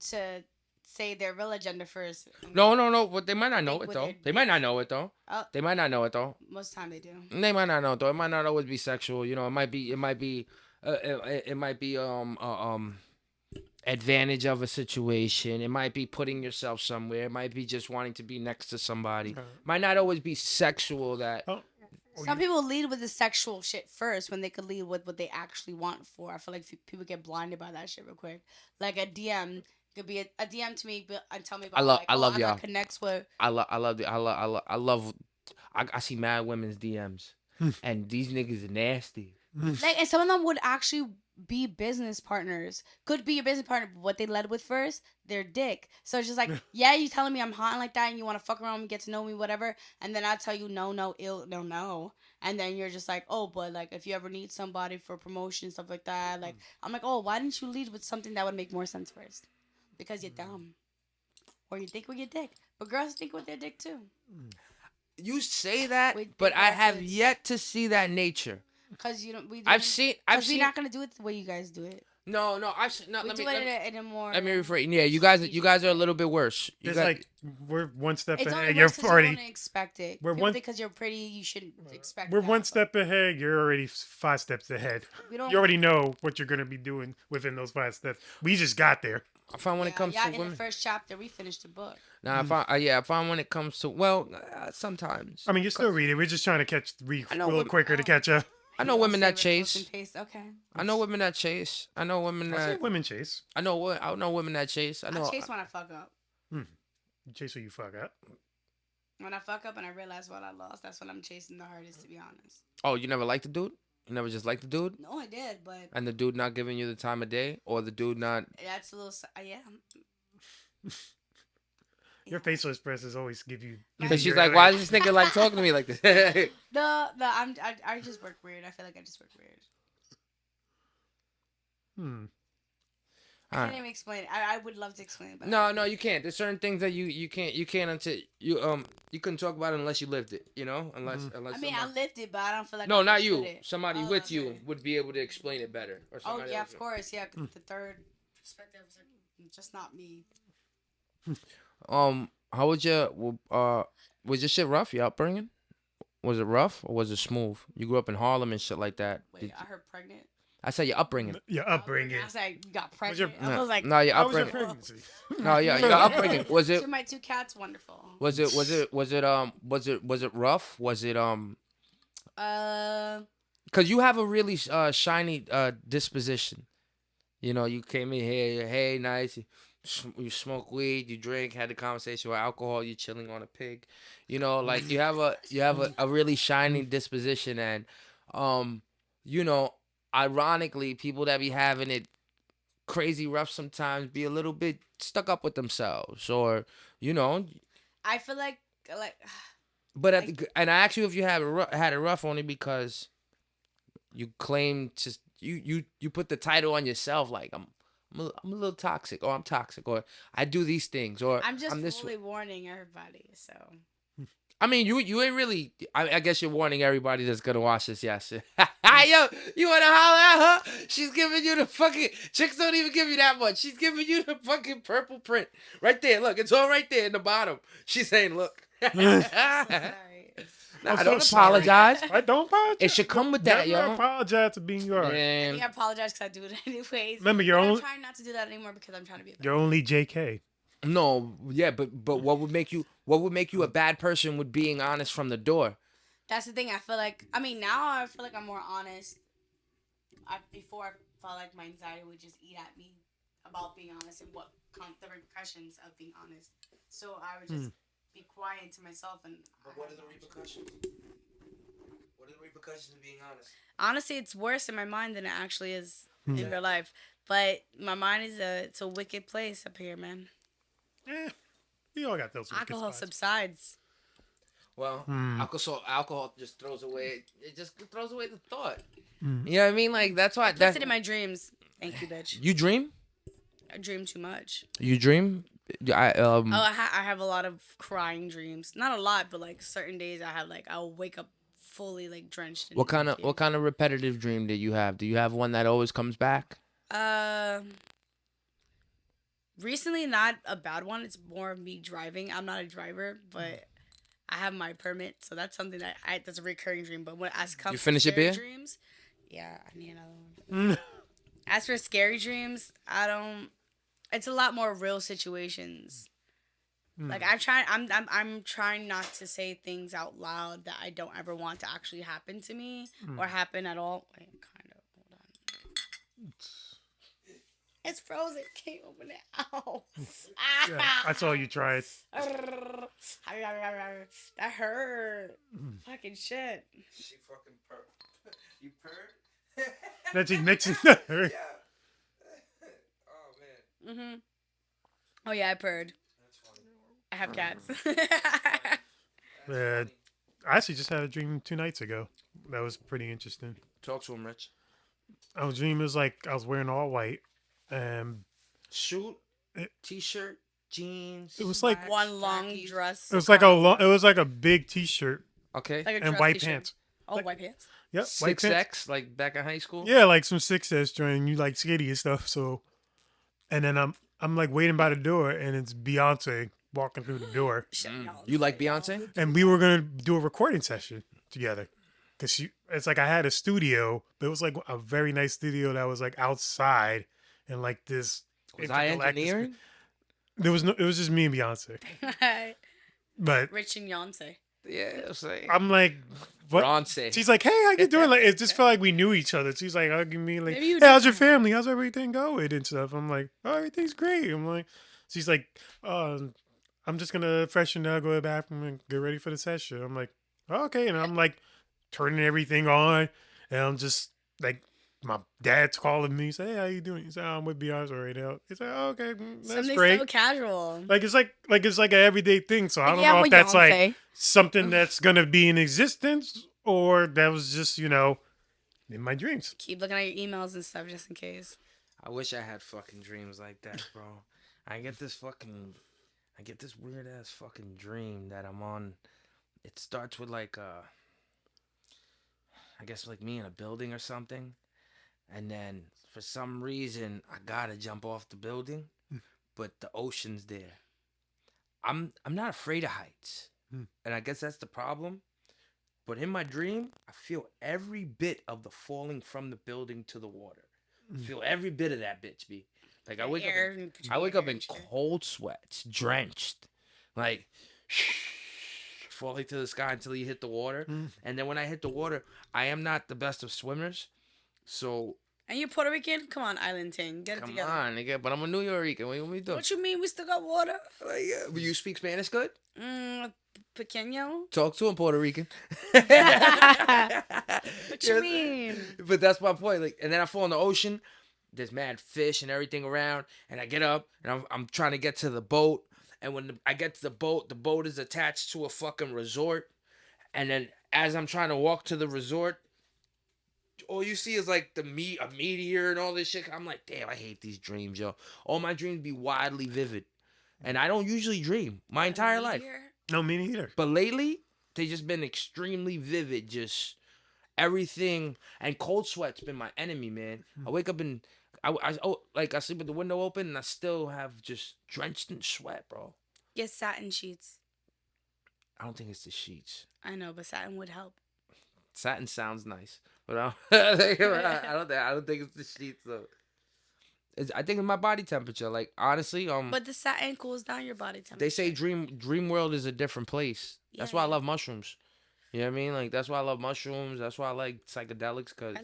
to say their real agenda first. No. But they might not know think it with though. their They might not dicks. know it though. Oh, They might not know it though. most of the time they do. They might not know it though. It might not always be sexual. You know, it might be. It might be advantage of a situation. It might be putting yourself somewhere. It might be just wanting to be next to somebody. Might not always be sexual. That Oh, Some people lead with the sexual shit first when they could lead with what they actually want for. I feel like people get blinded by that shit real quick. Like a DM could be a DM to me and tell me about I love y'all. connects with. I see mad women's DMs, and these niggas are nasty. Like, and some of them would actually be business partners. Could be your business partner, but what they led with first, their dick. So it's just like, yeah, you telling me I'm hot and like that, and you want to fuck around with me, get to know me, whatever. And then I tell you no, no. And then you're just like, oh, but like if you ever need somebody for promotion, stuff like that, like I'm like, oh, why didn't you lead with something that would make more sense first? Because you're dumb. Or you think with your dick. But girls think with their dick too. You say that, With but big I have records. yet to see that nature. Because you don't. I've seen. We're not gonna do it the way you guys do it. No. I've seen. No, We let do me. it in a more. Let me rephrase. Yeah, you guys are a little bit worse. You it's guys, like we're one step It's ahead. only You're worse 'cause you already. wouldn't expect it. we're People one- think because you're pretty, you shouldn't expect. We're that, one but step ahead. You're already 5 steps ahead. We don't. You already know what you're gonna be doing within those 5 steps. We just got there. I find when it comes to in women. the first chapter, we finished the book. Now, I find when it comes to sometimes. I mean, you're still reading. We're just trying to read I a know little women- quicker to catch up. I know women that chase. Okay. I know women that chase. I know women I say that. women chase. I know women that chase. I know. I chase when I fuck up. You chase who you fuck up. When I fuck up and I realize what I lost, that's when I'm chasing the hardest, to be honest. Oh, you never liked the dude? You never just liked the dude? No, I did, but And the dude not giving you the time of day, or the dude not. that's a little. Yeah. Your facial expressions always give you. Because she's like, why is this nigga like talking to me like this? I just work weird. I feel like I just work weird. I can't even explain it. I would love to explain it, but No, you can't. There's certain things that you can't until you couldn't talk about it unless you lived it. You know, unless. I mean, I lived it, but I don't feel like. No, I not you. understood it. Somebody Oh, with that's you right. would be able to explain it better. Or Oh somebody yeah, else. of course, yeah. The third perspective is just not me. How would you Was your shit rough? Your upbringing? Was it rough or was it smooth? You grew up in Harlem and shit like that. Wait, I heard pregnant. I said your upbringing. Your upbringing. I said you got Was your- pregnant. I No, was like, no, your How was your upbringing. pregnancy? No, yeah, your upbringing. Was it? So my 2 cats, wonderful. Was it rough? Was it Uh, Cause you have a really shiny disposition. You know, you came in here, you're, hey, nice. You smoke weed, you drink, had the conversation with alcohol, you're chilling on a pig. You know, like you have a really shining disposition, and you know, ironically, people that be having it crazy rough sometimes be a little bit stuck up with themselves, or you know. I feel like But and I asked you if you had it rough only because you claim to you put the title on yourself like I'm a little toxic, or I'm toxic, or I do these things, or I'm just this. fully warning everybody. So I mean, you ain't really. I guess you're warning everybody that's gonna watch this. Yes. Yo, you wanna holler at her? She's giving you the fucking chicks don't even give you that much. She's giving you the fucking purple print right there. Look, it's all right there in the bottom. She's saying, look. I'm so sorry. Nah, I'm I so don't sorry. apologize. I don't apologize. It should come with that, Never yo. apologize to being yours. I Man, think I apologize because I do it anyways. Remember, you're But I'm only trying not to do that anymore because I'm trying to be a better. you're only JK. no, yeah, but what would make you a bad person with being honest from the door? That's the thing. I feel like now I feel like I'm more honest. Before I felt like my anxiety would just eat at me about being honest and the repercussions of being honest. So I would just be quiet to myself and. But what are the repercussions? What are the repercussions of being honest? Honestly, it's worse in my mind than it actually is in real life. But my mind it's a wicked place up here, man. We all got those wicked Alcohol spots. subsides. Well, alcohol just throws away. It just throws away the thought. You know what I mean? Like that's why. Puts it in my dreams. Thank you, bitch. You dream? I dream too much. You dream? I I have a lot of crying dreams. Not a lot, but like certain days I'll wake up fully like drenched in What kind tears. of repetitive dream do you have? Do you have one that always comes back? Recently not a bad one. It's more of me driving. I'm not a driver, but I have my permit, so that's something that's a recurring dream. But when as comes You finish to your scary beer? dreams, yeah, I need another one. As for scary dreams, I don't. It's a lot more real situations. Like I'm trying not to say things out loud that I don't ever want to actually happen to me or happen at all. Wait, kind of. Hold on. It's frozen. Can't open it. Ow. Yeah, I saw you tried. That hurt. Fucking shit. She fucking purred. You purred? That's next. Yeah. Oh man. Mhm. Oh yeah, I purred. That's funny. I have cats. I actually just had a dream 2 nights ago. That was pretty interesting. Talk to him, Rich. I was dreaming like I was wearing all white, and Suit, It- t-shirt, jeans. it was like slacks, One long khakis. dress. it was like it was like a big T-shirt Okay. Like a and dress white t-shirt. pants. Oh, Like- white pants. Yep, white Six pants. X, like back in high school. Yeah, like some 6S joint. You like skinny and stuff. So, and then I'm like waiting by the door, and it's Beyonce walking through the door, You like Beyonce? and we were gonna do a recording session together. Cause it's like I had a studio, but it was like a very nice studio that was like outside, and like this. Was I intergalactic engineering? There was no. It was just me and Beyonce. But Rich and Beyonce. Yeah, I'm saying. I'm like, what? Beyonce. She's like, hey, how you doing? Like, it just felt like we knew each other. She's like hugging me, like, Maybe hey, you how's did. your family? How's everything going and stuff? I'm like, oh, everything's great. I'm like, she's like, I'm just gonna freshen up, go to the bathroom, and get ready for the session. I'm like, oh, okay, and I'm like, turning everything on, and I'm just like. My dad's calling me. He's like, hey, how you doing? He's like, oh, I'm with Beyonce right now. He's like, oh, okay, that's Something great. so casual. Like it's like an everyday thing. So I don't Yeah, know if with that's like Beyonce. something that's gonna be in existence or that was just in my dreams. Keep looking at your emails and stuff just in case. I wish I had fucking dreams like that, bro. I get this weird ass fucking dream that I'm on. It starts with like I guess like me in a building or something, and then for some reason I gotta jump off the building, but the ocean's there. I'm not afraid of heights. and I guess that's the problem. But in my dream, I feel every bit of the falling from the building to the water. I feel every bit of that bitch, B. Like The air in I between wake your up in hair. cold sweats, drenched, like falling to the sky until you hit the water. And then when I hit the water, I am not the best of swimmers, so And you Puerto Rican? Come on, island ting. Get it come together. on, nigga. But I'm a New Yorker. What you want me to do? What you mean? We still got water? Like, you speak Spanish good? Pequeño? Talk to him, Puerto Rican. What you Yes. mean? But that's my point. Like, and then I fall in the ocean. There's mad fish and everything around, and I get up and I'm trying to get to the boat. And when I get to the boat is attached to a fucking resort. And then as I'm trying to walk to the resort, all you see is like a meteor and all this shit. I'm like, damn, I hate these dreams, yo. All my dreams be wildly vivid, and I don't usually dream my entire life. No, me neither. But lately, they just been extremely vivid. Just everything, and cold sweat's been my enemy, man. I wake up and I sleep with the window open, and I still have just drenched in sweat, bro. Get satin sheets. I don't think it's the sheets. I know, but satin would help. Satin sounds nice, but I don't think it's the sheets though. I think it's my body temperature. Like honestly, But the satin cools down your body temperature. they say dream world is a different place. That's why I love mushrooms. You know what I mean? Like that's why I love mushrooms. That's why I like psychedelics, cause I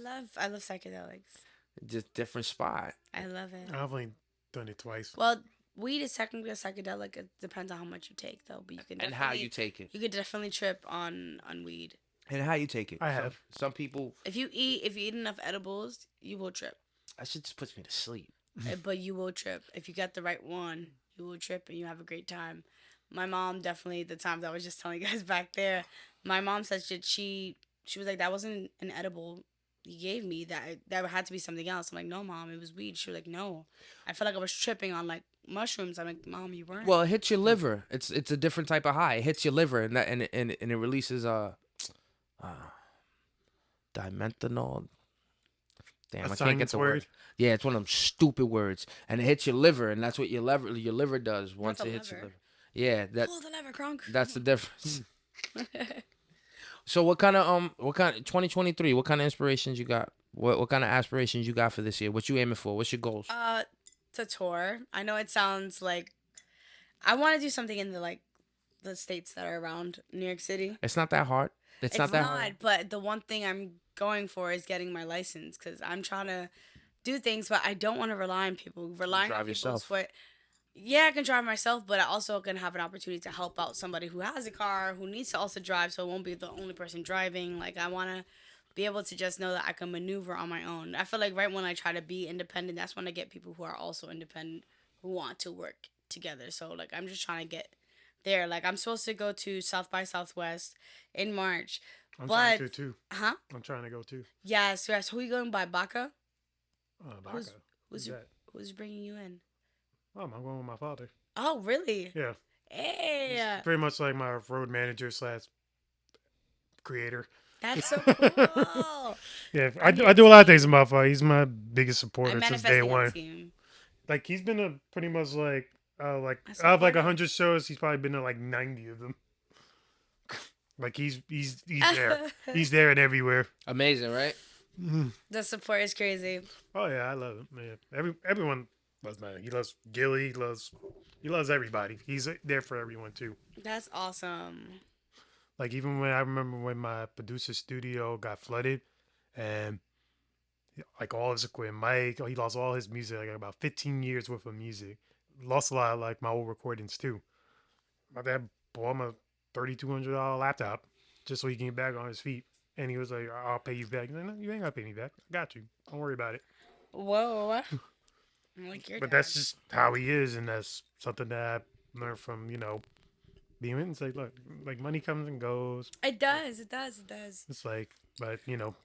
love psychedelics. just different spot. I love it. I've only done it twice. Well, weed is technically a psychedelic. It depends on how much you take, though. But you can And how you take it. You could definitely trip on weed. And how you take it. I have. Some people. If you eat enough edibles, you will trip. That shit just puts me to sleep. But you will trip if you get the right one. You will trip and you have a great time. My mom definitely, the times I was just telling you guys back there, my mom said she was like, that wasn't an edible you gave me, that had to be something else. I'm like, no, Mom, it was weed. She was like, no, I felt like I was tripping on like mushrooms. I'm like, Mom, you weren't. Well, it hits your liver. It's a different type of high. It hits your liver and it releases dimethanol. Damn, I can't get the word. Yeah, it's one of them stupid words, and it hits your liver, and that's what your liver does once it hits your liver. Yeah, pull the lever, Kronk. That's the difference. So what kind of 2023? What kind of inspirations you got? What kind of aspirations you got for this year? What you aiming for? What's your goals? To tour. I know it sounds like I want to do something in the states that are around New York City. It's not that hard. It's not that hard. But the one thing I'm going for is getting my license because I'm trying to do things, but I don't want to rely on people. Relying on people is what. Yeah, I can drive myself, but I also can have an opportunity to help out somebody who has a car, who needs to also drive, so I won't be the only person driving. Like, I want to be able to just know that I can maneuver on my own. I feel like right when I try to be independent, that's when I get people who are also independent, who want to work together. So, like, I'm just trying to get there. Like, I'm supposed to go to South by Southwest in March. I'm trying to, too. Huh? I'm trying to go, too. Yes. Who are you going by? Baca? Baca. Who's bringing you in? Oh, I'm going with my father. Oh, really? Yeah. Hey. He's pretty much like my road manager / creator. That's so cool. Yeah, I do a lot of things with my father. He's my biggest supporter since day one. Like he's been pretty much like out of like 100 shows, he's probably been to like 90 of them. Like he's there. He's there and everywhere. Amazing, right? Mm-hmm. The support is crazy. Oh yeah, I love it, man. Everyone loves man. He loves Gilly. He loves everybody. He's there for everyone too. That's awesome. Like even when I remember when my producer studio got flooded, and like all his equipment, Mike, he lost all his music. Like about 15 years worth of music. Lost a lot of like my old recordings too. My dad bought him a $3,200 laptop just so he can get back on his feet. And he was like, "I'll pay you back." He's like, "No, you ain't gotta pay me back. I got you. Don't worry about it." Whoa. But that's just how he is, and that's something that I learned from being in. It's like, look, like money comes and goes. It does. It's like, but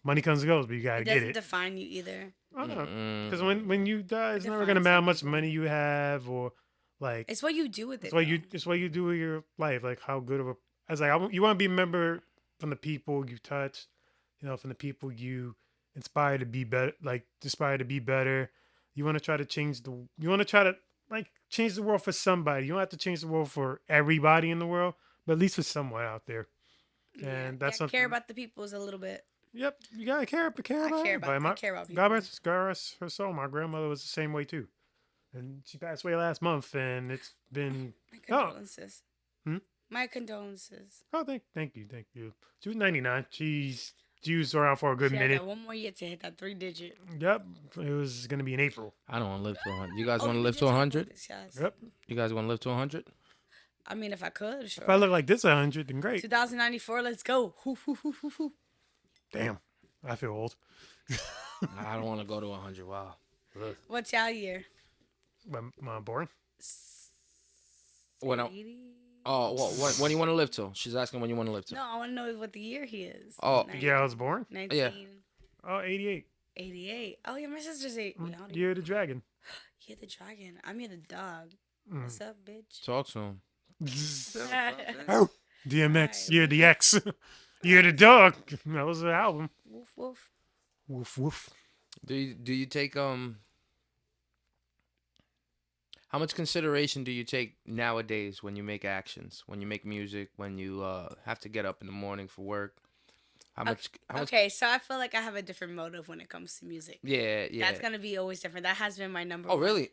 money comes and goes, but you gotta get it. It doesn't define you either. Because when you die, it's never gonna matter how much money you have or like. It's what you do with it. It's what you do with your life. Like how good of a. I was like, you want to be remembered from the people you touch, from the people you inspire to be better. Like inspire to be better. You want to try to change change the world for somebody. You don't have to change the world for everybody in the world, but at least it's somewhat out there. Yeah, And that's yeah, care something. about the peoples a little bit. Yep, you gotta care I about care about everybody. I My care about God people. rest her soul. My grandmother was the same way too, and she passed away last month. And it's been My oh, condolences. hmm? My condolences. Oh, thank you. She was 99. She was around for a good She had minute. that one more year to hit that 3 digit. Yep, it was gonna be in April. I don't want to live to 100. You guys Oh, want to we live did to talk about 100? this, yes. Yep. You guys want to live to 100? I mean, if I could, If I sure. look like this 100, then great. 2094, let's go. Hoo, hoo, hoo, hoo, hoo. Damn, I feel old. I don't want to go to 100. Wow. Ugh. What's y'all year? My born. When I, 80? oh, well, when do you want to live to? She's asking when you want to live to. No, I want to know what the year he is. Oh, Yeah, I was born. 1988. Oh, 88. Oh, yeah, my sister's 8. Year of the Dragon. You're the dragon. I'm here the dog. Mm. What's up, bitch? Talk to him. Oh, DMX. Alright, Year of the X. Year of the Dog. That was the album. Woof, woof. Woof woof. Do you take how much consideration do you take nowadays when you make actions, when you make music, when you have to get up in the morning for work? How much? Okay, so I feel like I have a different motive when it comes to music. Yeah, yeah. That's gonna be always different. That has been my number Oh, one. really?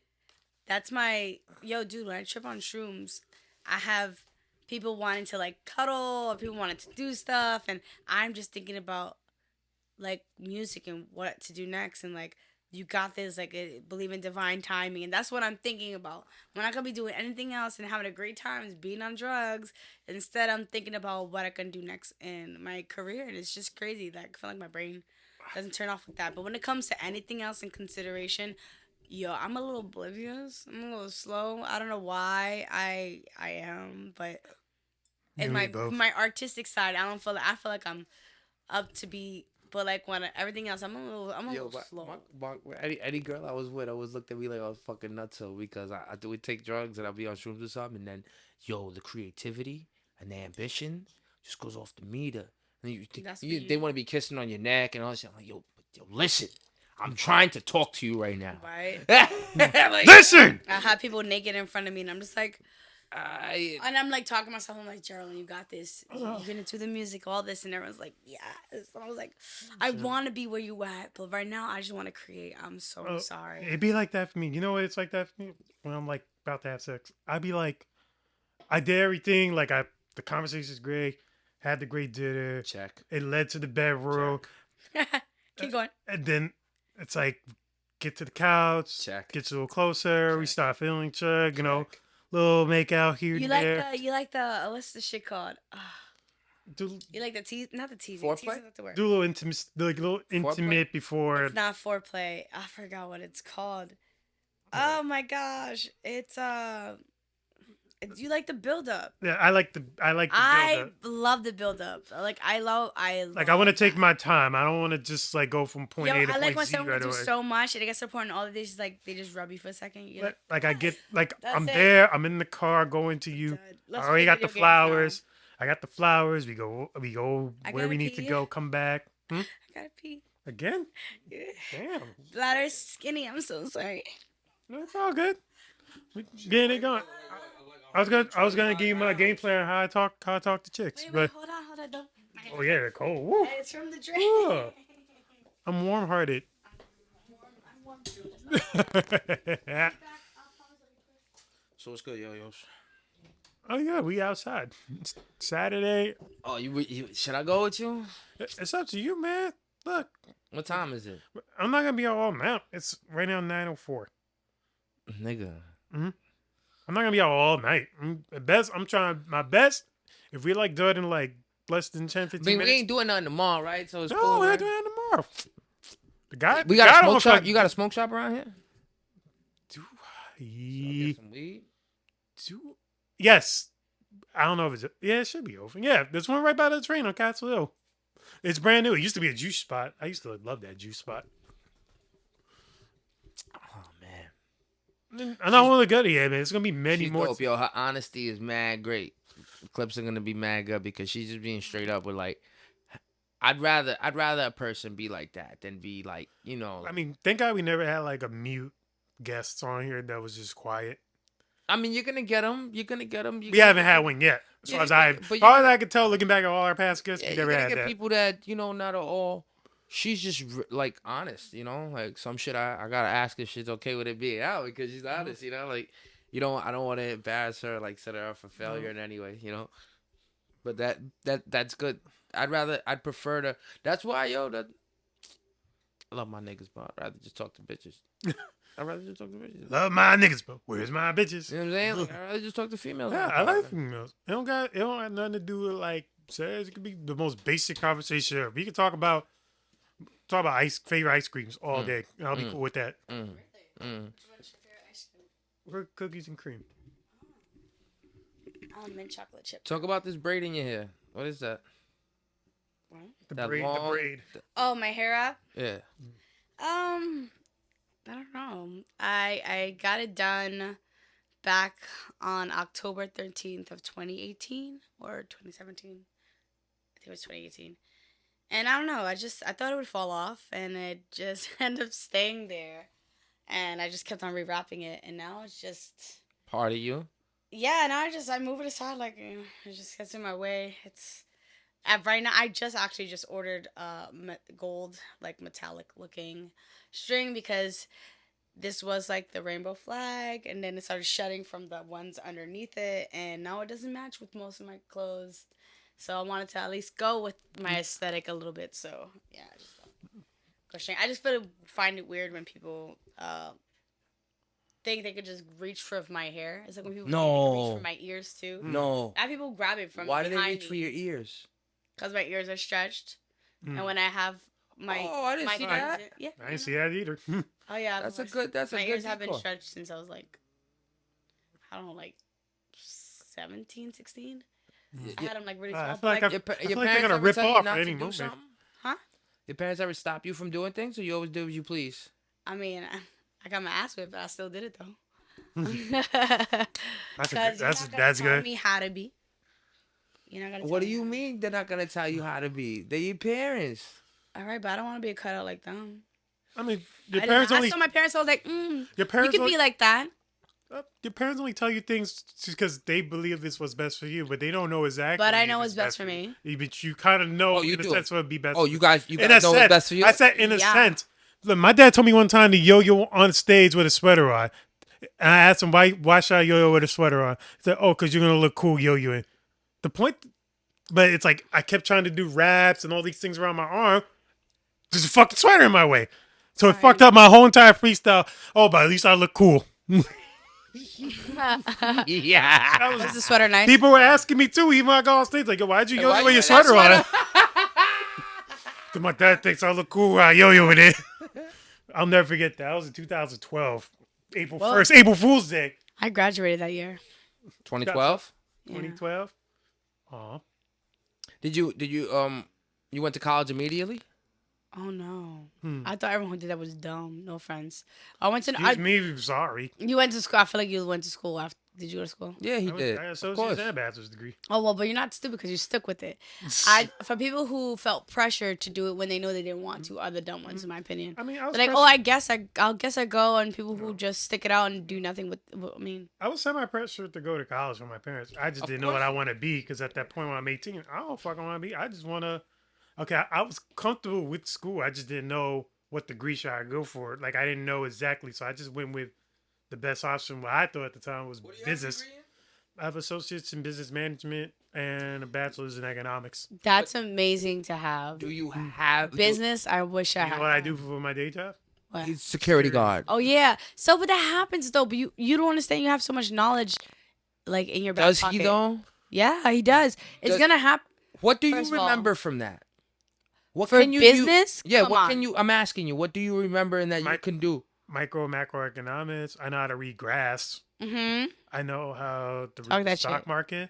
That's my dude. When I trip on shrooms, I have people wanting to like cuddle or people wanting to do stuff, and I'm just thinking about like music and what to do next, and like you got this. Like believe in divine timing, and that's what I'm thinking about. I'm not gonna be doing anything else and having a great time, is being on drugs. Instead, I'm thinking about what I can do next in my career, and it's just crazy. That I feel like my brain doesn't turn off with that. But when it comes to anything else in consideration, yo, I'm a little oblivious. I'm a little slow. I don't know why I am, but You in and me both. my artistic side, I feel like I'm up to be. But like when everything else, I'm a little slow. Any girl I was with always looked at me like I was fucking nutso because I would take drugs and I'd be on shrooms or something, and then the creativity and the ambition just goes off the meter. And That's they what you- want to be kissing on your neck and all that shit. I'm like, yo, listen, I'm trying to talk to you right now. Right? Like, Listen! I have people naked in front of me, and I'm just like, I, and I'm like talking to myself. I'm like, Geraldine, you got this. You're gonna do the music, all this, and everyone's like, yes. And I was like, I want to be where you at, but right now I just want to create. I'm so Oh, sorry. It'd be like that for me. You know what it's like that for me? When I'm like about to have sex. I'd be like, I did everything. Like the conversation's great. Had the great dinner. check. It led to the bedroom. Keep going. And then it's like, get to the couch. Check. Gets a little closer. We Check. start feeling each other. You know, little make out here You and like there. the what's the shit called? Do, You like the tease? Not the teasing. Foreplay? Teasing's not the word. do a little intimate, like a little intimate before. It's not foreplay. I forgot what it's called. Oh my gosh! You like the build up. Yeah, I like the I build-up. love the build up. Like I love. Like I want to take my time. I don't want to just like go from point Yo, A to I like point when Z someone right do away. so much and it gets to the point and all of this is like they just rub you for a second. You're like, I get like That's I'm it. there. I'm in the car going to you. "Dud, I let's already play got the video games now." flowers. I got the flowers. We go I where gotta we need to pee. go. Come back. I gotta pee. Again? Yeah. Damn. Bladder's skinny. I'm so sorry. No, it's all good. We getting it going. I was gonna give you my game plan how I talk to chicks, but Hold on, don't. oh yeah, they're cold. Woo. Hey, it's from the drink. Ooh. I'm warm hearted. I'm warm. So what's good, yo-yos? Oh yeah, we outside. It's Saturday. Oh, you should I go with you? It's up to you, man. Look, What time is it? I'm not gonna be all night. It's right now 9:04. Nigga. I'm not gonna be out all night. I'm trying my best. If we like do it in like less than 10, I 15 mean, we minutes. ain't doing nothing tomorrow, right? So it's No, cool. we're Right? doing it tomorrow. The guy, We the got guy a don't smoke shop. fuck- You got a smoke shop around here? Ye- Get some weed. Yes. I don't know if it's it should be open. Yeah, there's one right by the train on Castle Hill. It's brand new. It used to be a juice spot. I used to love that juice spot. Oh man. I'm not want to go to yet, man. It's gonna be many She's more. dope, yo. Her honesty is mad great. Clips are gonna be mad good because she's just being straight up with like. I'd rather a person be like that than be like, you know. I mean, thank God we never had like a mute guest on here that was just quiet. I mean, you're gonna get them. You're gonna get them. We haven't had one yet. As Yeah, far as but you're gonna, I could tell, looking back at all our past guests, yeah, we you're never gonna had get that. people that not at all. She's just like honest, like some shit. I gotta ask if she's okay with it being out because she's honest, like I don't want to embarrass her, like set her up for failure in any way. But that's good. I'd prefer to. That's why that I love my niggas, but I'd rather just talk to bitches. I'd rather just talk to bitches. Love my niggas, but where's my bitches? You know what I'm saying? Like, I'd rather just talk to females. Yeah, all the I like time. females. It don't have nothing to do with like sex. It could be the most basic conversation ever. We can talk about favorite ice creams all day. And I'll be cool with that. Mm, mm. We're cookies and cream. Mint chocolate chip. Talk about this braid in your hair. What is that? The That braid. long- The braid. Oh, my hair up. Yeah. I don't know. I got it done back on October 13th of 2018 or 2017. I think it was 2018. And I don't know. I thought it would fall off, and it just ended up staying there. And I just kept on rewrapping it, and now it's just Part of you. yeah. Now I move it aside like it just gets in my way. It's right now. I just actually just ordered gold like metallic looking string because this was like the rainbow flag, and then it started shedding from the ones underneath it, and now it doesn't match with most of my clothes. So I wanted to at least go with my aesthetic a little bit. So yeah, I just find it weird when people think they could just reach for my hair. It's like when people think they can reach for my ears too. No. I have people grab it from Why do they behind reach for your ears? Because my ears are stretched, and when I have my I didn't see that. Yeah, I didn't see that either. Oh yeah, That's a course. good. That's a My good. ears have been detour. stretched since I was like, I don't know, like 17, 16. I had them like really I small. feel like but, Your, I feel your like they're parents gonna ever rip tell you off not at to any do moment. something? Huh? Your parents ever stop you from doing things, or you always do as you please? I mean, I got my ass whipped, but I still did it though. That's Tell good. me how to be. You're not gonna. What tell do me you how to mean they're not gonna tell you how to be? They're your parents. be. All right, but I don't want to be a cutout like them. I mean, your I parents only saw my parents. I was like, your you parents could only, be like that. your parents only tell you things because they believe this was best for you, but they don't know exactly. But I if know it's what's best for me. But you kind of know Oh, you in a do. sense what would be best. Oh, for you guys in know a what's sense, best for you. I said in a Yeah. sense. Look, my dad told me one time to yo-yo on stage with a sweater on. And I asked him, why should I yo-yo with a sweater on? He said, oh, because you're going to look cool yo-yoing. The point, but it's like I kept trying to do raps and all these things around my arm. There's a fucking sweater in my way. So it fucked up my whole entire freestyle. Oh, but at least I look cool. Yeah. Was the sweater nice? People were asking me too, even when I go on stage, like, yo, why'd you yo-yo Why with you your wear that sweater on? sweater? So my dad thinks I look cool when I yo-yo with it. I'll never forget that. That was in 2012. April 1st, April Fool's Day. I graduated that year. 2012. Yeah. 2012. Aw. Did you you went to college immediately? Oh no! I thought everyone who did that was dumb. No offense. I went to. Excuse me, sorry. You went to school. I feel like you went to school after. Did you go to school? Yeah, he I did. got an Of associate's course. and a bachelor's degree. Oh well, but you're not stupid because you stuck with it. For people who felt pressure to do it when they know they didn't want to are the dumb ones, in my opinion. I mean, I was They're like, pressured- oh, I'll guess I go, and people who just stick it out and do nothing with. I mean, I was semi-pressured to go to college from my parents. I just Of didn't know what course. I want to be because at that point when I'm 18, I don't fucking want to be. I just want to. Okay, I was comfortable with school. I just didn't know what degree should I go for. Like I didn't know exactly, so I just went with the best option. What I thought at the time was business. I have associates in business management and a bachelor's in economics. that's amazing to have. Do you have Business, I wish I You had. know what I do for my day job? What? He's security guard. Oh yeah. So, but that happens though. But you don't understand. You have so much knowledge, like in your back Does pocket. he though? Yeah, he does. It's Does- gonna happen What do you First of all, remember from that? What for can you business. Yeah, Come what on. can you? I'm asking you. What do you remember and that you can do? Micro macroeconomics. I know how to read graphs. Mm-hmm. I know how to Talk read the that stock shit. market.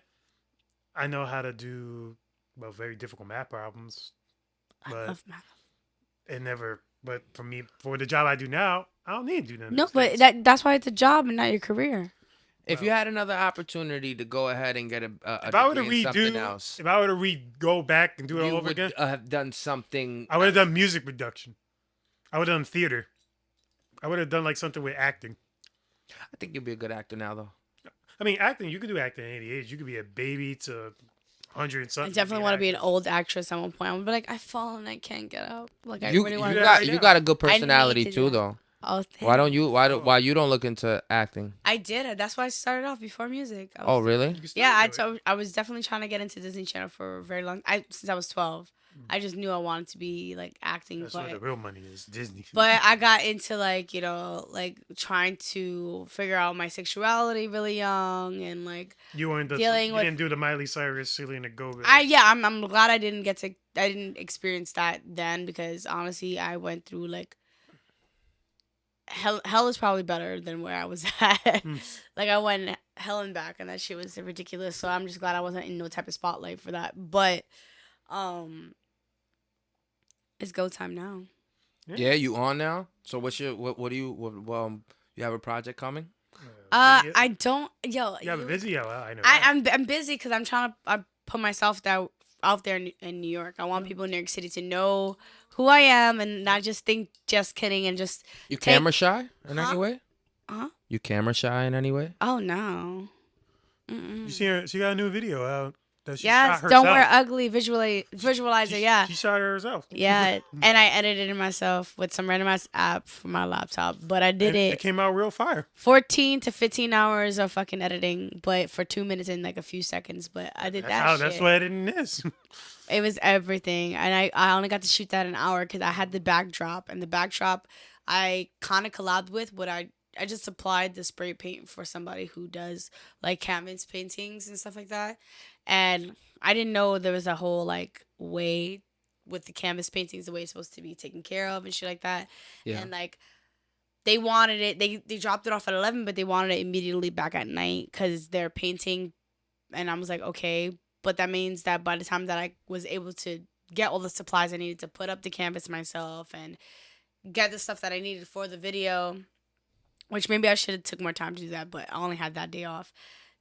I know how to do very difficult math problems. I But love math. it never. But for me, for the job I do now, I don't need to do none of No, those but things. that's why it's a job and not your career. If you had another opportunity to go ahead and get a If I were to degree in something redo, else, if I were to go back and do it all you over would again, have done something. I would have done music production. I would have done theater. I would have done like something with acting. I think you'd be a good actor now, though. I mean, acting. You could do acting at any age. You could be a baby to 100 and I something. definitely want to be an actor. old actress at one point. I'm gonna be like, I fall and I can't get up. Like I You really you want do to. that right you now. got a good I need personality to do too, that. though. Oh, Why don't thanks. you why you don't look into acting? I did. That's why I started off before music. Oh, really? You can still Yeah, do it. I was definitely trying to get into Disney Channel for a very long. Since I was 12. I just knew I wanted to be like acting, That's where the but real money is. Disney. I got into like like trying to figure out my sexuality really young and like You weren't the. dealing You with didn't do the Miley Cyrus, Selena Gomez. I'm glad I didn't experience that then because honestly I went through like hell is probably better than where I was at. Like I went hell and back and that shit was ridiculous. So I'm just glad I wasn't in no type of spotlight for that. But um it's go time now. Yeah, you on now? So what's your what do you you have a project coming? Video- I don't You have a video. I know. I'm busy because I'm trying to put myself out there in New York. I want people in New York City to know who I am and not just think just kidding and just You take- camera shy in Huh? any way? Huh? You camera shy in any way? Oh no. Mm-mm. You see her? She got a new video out that she Yes, shot herself. don't wear ugly visualizer. Yeah. She shot her herself. Yeah, and I edited it myself with some random ass app for my laptop. But I did And it It came out real fire. 14 to 15 hours of fucking editing, but for 2 minutes and like a few seconds. But I did that shit. That's what editing is. It was everything, and I only got to shoot that an hour because I had the backdrop, and the backdrop I kind of collabed with what I just supplied the spray paint for somebody who does like canvas paintings and stuff like that, and I didn't know there was a whole like way with the canvas paintings the way it's supposed to be taken care of and shit like that, Yeah. and like they wanted it they dropped it off at 11 but they wanted it immediately back at night because they're painting, and I was like okay. But that means that by the time that I was able to get all the supplies I needed to put up the canvas myself and get the stuff that I needed for the video, which maybe I should have took more time to do that, but I only had that day off.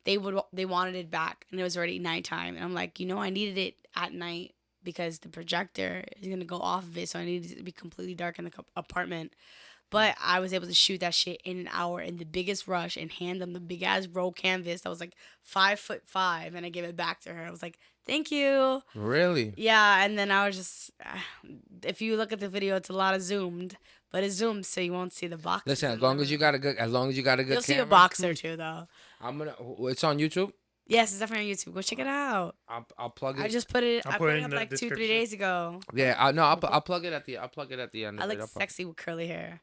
They wanted it back, and it was already nighttime. And I'm like, I needed it at night because the projector is gonna go off of it, so I needed it to be completely dark in the apartment. But I was able to shoot that shit in an hour in the biggest rush and hand them the big ass roll canvas that was like 5'5", and I gave it back to her. I was like, "Thank you." Really? Yeah, and then I was just, if you look at the video, it's a lot of zoomed, but it's zoomed so you won't see the box. Listen, as long as you got a good You'll camera. see a box or two though. I'm gonna. It's on YouTube. Yes, it's definitely on YouTube. Go check it out. I'll plug it. I just put it. I'll I put put it it in up the like 2-3 description. days ago. Yeah, I'll plug it at the end. I of it. look I'll plug- sexy with curly hair.